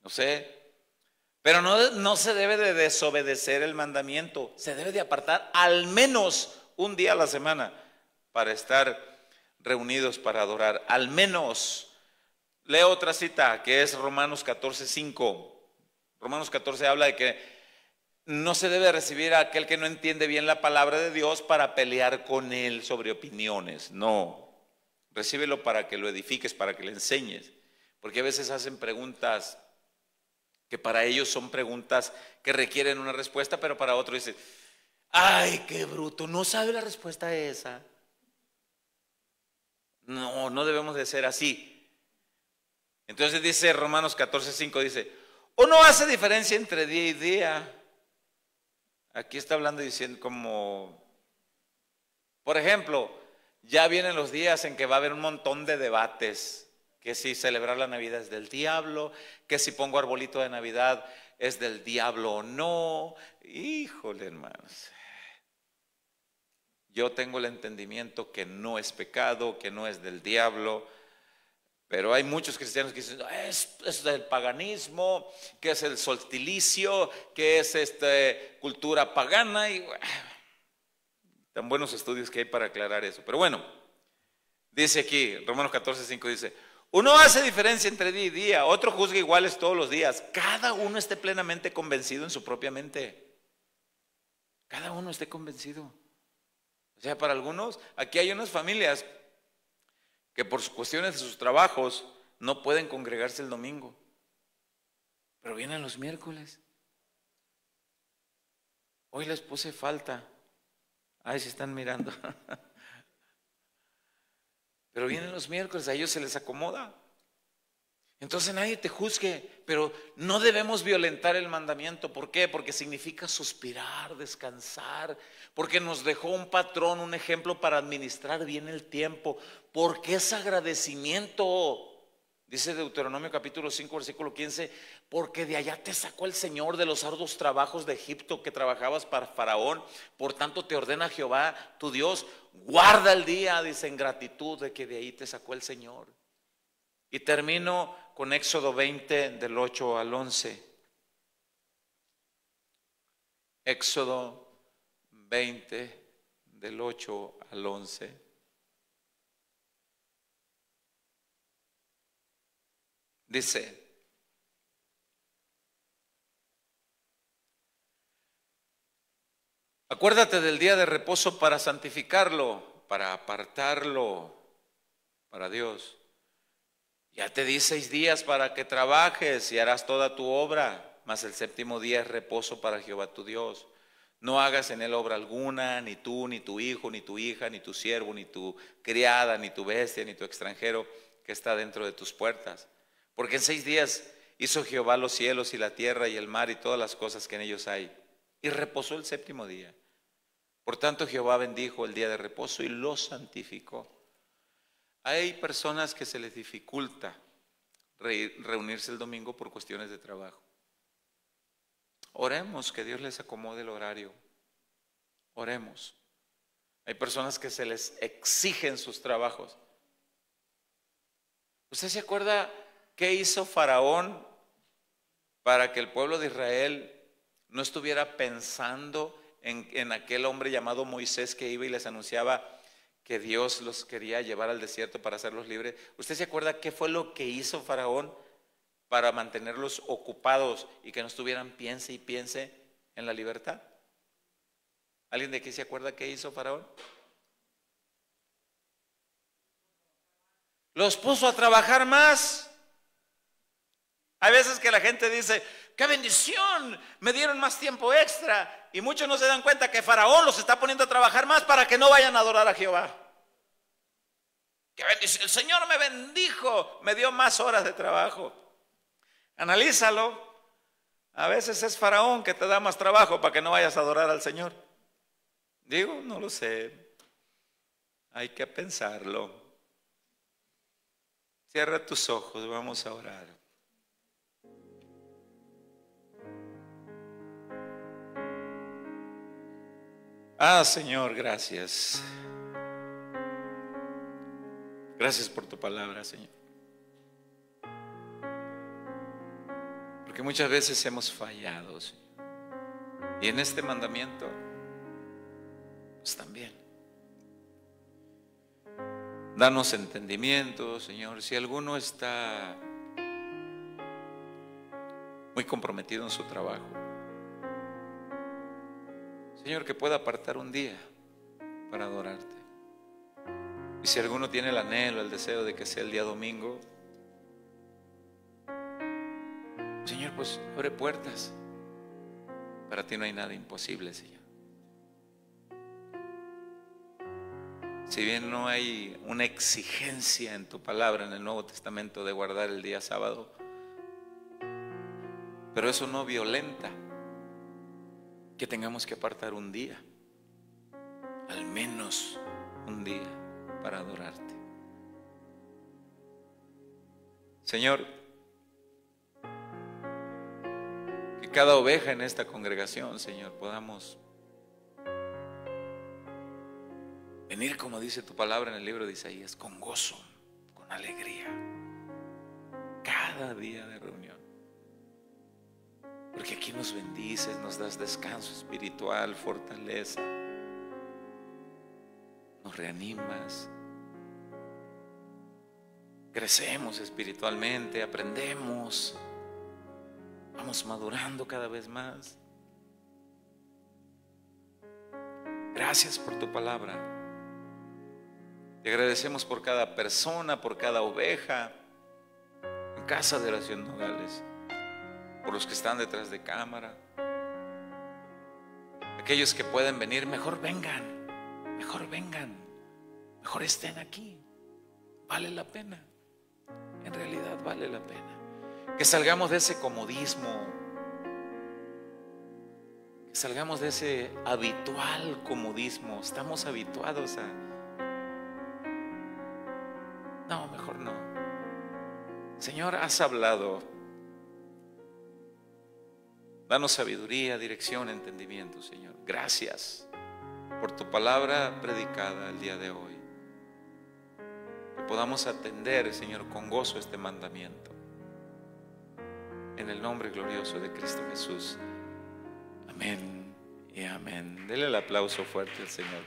Speaker 1: no sé. Pero no se debe de desobedecer el mandamiento. Se debe de apartar al menos un día a la semana para estar reunidos para adorar. Al menos. Leo otra cita que es Romanos 14:5. Romanos 14 habla de que no se debe recibir a aquel que no entiende bien la palabra de Dios para pelear con él sobre opiniones. No, recíbelo para que lo edifiques, para que le enseñes. Porque a veces hacen preguntas que para ellos son preguntas que requieren una respuesta, pero para otros dicen, ay, qué bruto, no sabe la respuesta a esa. No, no debemos de ser así. Entonces dice Romanos 14:5, dice, ¿o no hace diferencia entre día y día? Aquí está hablando diciendo como, por ejemplo, ya vienen los días en que va a haber un montón de debates, que si celebrar la Navidad es del diablo, que si pongo arbolito de Navidad es del diablo o no. Híjole, hermanos. Yo tengo el entendimiento que no es pecado, que no es del diablo. Pero hay muchos cristianos que dicen, es del paganismo, que es el solsticio, que es cultura pagana, y tan buenos estudios que hay para aclarar eso. Pero bueno, dice aquí, Romanos 14:5 dice, uno hace diferencia entre día y día, otro juzga iguales todos los días. Cada uno esté plenamente convencido en su propia mente. Cada uno esté convencido. O sea, para algunos, aquí hay unas familias que por cuestiones de sus trabajos no pueden congregarse el domingo, pero vienen los miércoles. Hoy les puse falta. Ay, se están mirando. Pero vienen los miércoles, a ellos se les acomoda. Entonces nadie te juzgue, pero no debemos violentar el mandamiento. ¿Por qué? Porque significa suspirar, descansar, porque nos dejó un patrón, un ejemplo para administrar bien el tiempo, porque es agradecimiento. Dice Deuteronomio capítulo 5 versículo 15, porque de allá te sacó el Señor de los arduos trabajos de Egipto que trabajabas para Faraón. Por tanto te ordena Jehová tu Dios, guarda el día, dice, en gratitud de que de ahí te sacó el Señor. Y termino con Éxodo 20 del 8 al 11. Éxodo 20 del 8 al 11. Dice, acuérdate del día de reposo para santificarlo, para apartarlo para Dios. Ya te di 6 días para que trabajes y harás toda tu obra, mas el séptimo día es reposo para Jehová tu Dios. No hagas en él obra alguna, ni tú, ni tu hijo, ni tu hija, ni tu siervo, ni tu criada, ni tu bestia, ni tu extranjero que está dentro de tus puertas. Porque en 6 días hizo Jehová los cielos y la tierra y el mar y todas las cosas que en ellos hay. Y reposó el séptimo día. Por tanto Jehová bendijo el día de reposo y lo santificó. Hay personas que se les dificulta reunirse el domingo por cuestiones de trabajo. Oremos que Dios les acomode el horario. Oremos. Hay personas que se les exigen sus trabajos. ¿Usted se acuerda qué hizo Faraón para que el pueblo de Israel no estuviera pensando en aquel hombre llamado Moisés que iba y les anunciaba que Dios los quería llevar al desierto para hacerlos libres? ¿Usted se acuerda qué fue lo que hizo Faraón para mantenerlos ocupados y que no estuvieran piense y piense en la libertad? ¿Alguien de aquí se acuerda qué hizo Faraón? Los puso a trabajar más. Hay veces que la gente dice, ¡qué bendición! Me dieron más tiempo extra. Y muchos no se dan cuenta que Faraón los está poniendo a trabajar más para que no vayan a adorar a Jehová. ¡Qué bendición! El Señor me bendijo, me dio más horas de trabajo. Analízalo. A veces es Faraón que te da más trabajo para que no vayas a adorar al Señor. Digo, no lo sé. Hay que pensarlo. Cierra tus ojos, vamos a orar. Señor, gracias. Gracias por tu palabra, Señor. Porque muchas veces hemos fallado, Señor. Y en este mandamiento, pues también. Danos entendimiento, Señor. Si alguno está muy comprometido en su trabajo, Señor, que pueda apartar un día para adorarte. Y si alguno tiene el anhelo, el deseo de que sea el día domingo, Señor, pues abre puertas. Para ti no hay nada imposible, Señor. Si bien no hay una exigencia en tu palabra en el Nuevo Testamento de guardar el día sábado, pero eso no violenta que tengamos que apartar un día, al menos un día, para adorarte. Señor, que cada oveja en esta congregación, Señor, podamos venir, como dice tu palabra en el libro de Isaías, con gozo, con alegría, cada día de reunión. Porque aquí nos bendices, nos das descanso espiritual, fortaleza, nos reanimas, crecemos espiritualmente, aprendemos, vamos madurando cada vez más. Gracias por tu palabra. Te agradecemos por cada persona, por cada oveja en Casa de Oración Nogales, por los que están detrás de cámara, aquellos que pueden venir, mejor vengan, mejor estén aquí. Vale la pena, en realidad vale la pena. Que salgamos de ese comodismo, que salgamos de ese habitual comodismo. Estamos habituados a... No, mejor no. Señor, has hablado. Danos sabiduría, dirección, entendimiento, Señor. Gracias por tu palabra predicada el día de hoy. Que podamos atender, Señor, con gozo este mandamiento. En el nombre glorioso de Cristo Jesús. Amén y amén. Dele el aplauso fuerte al Señor.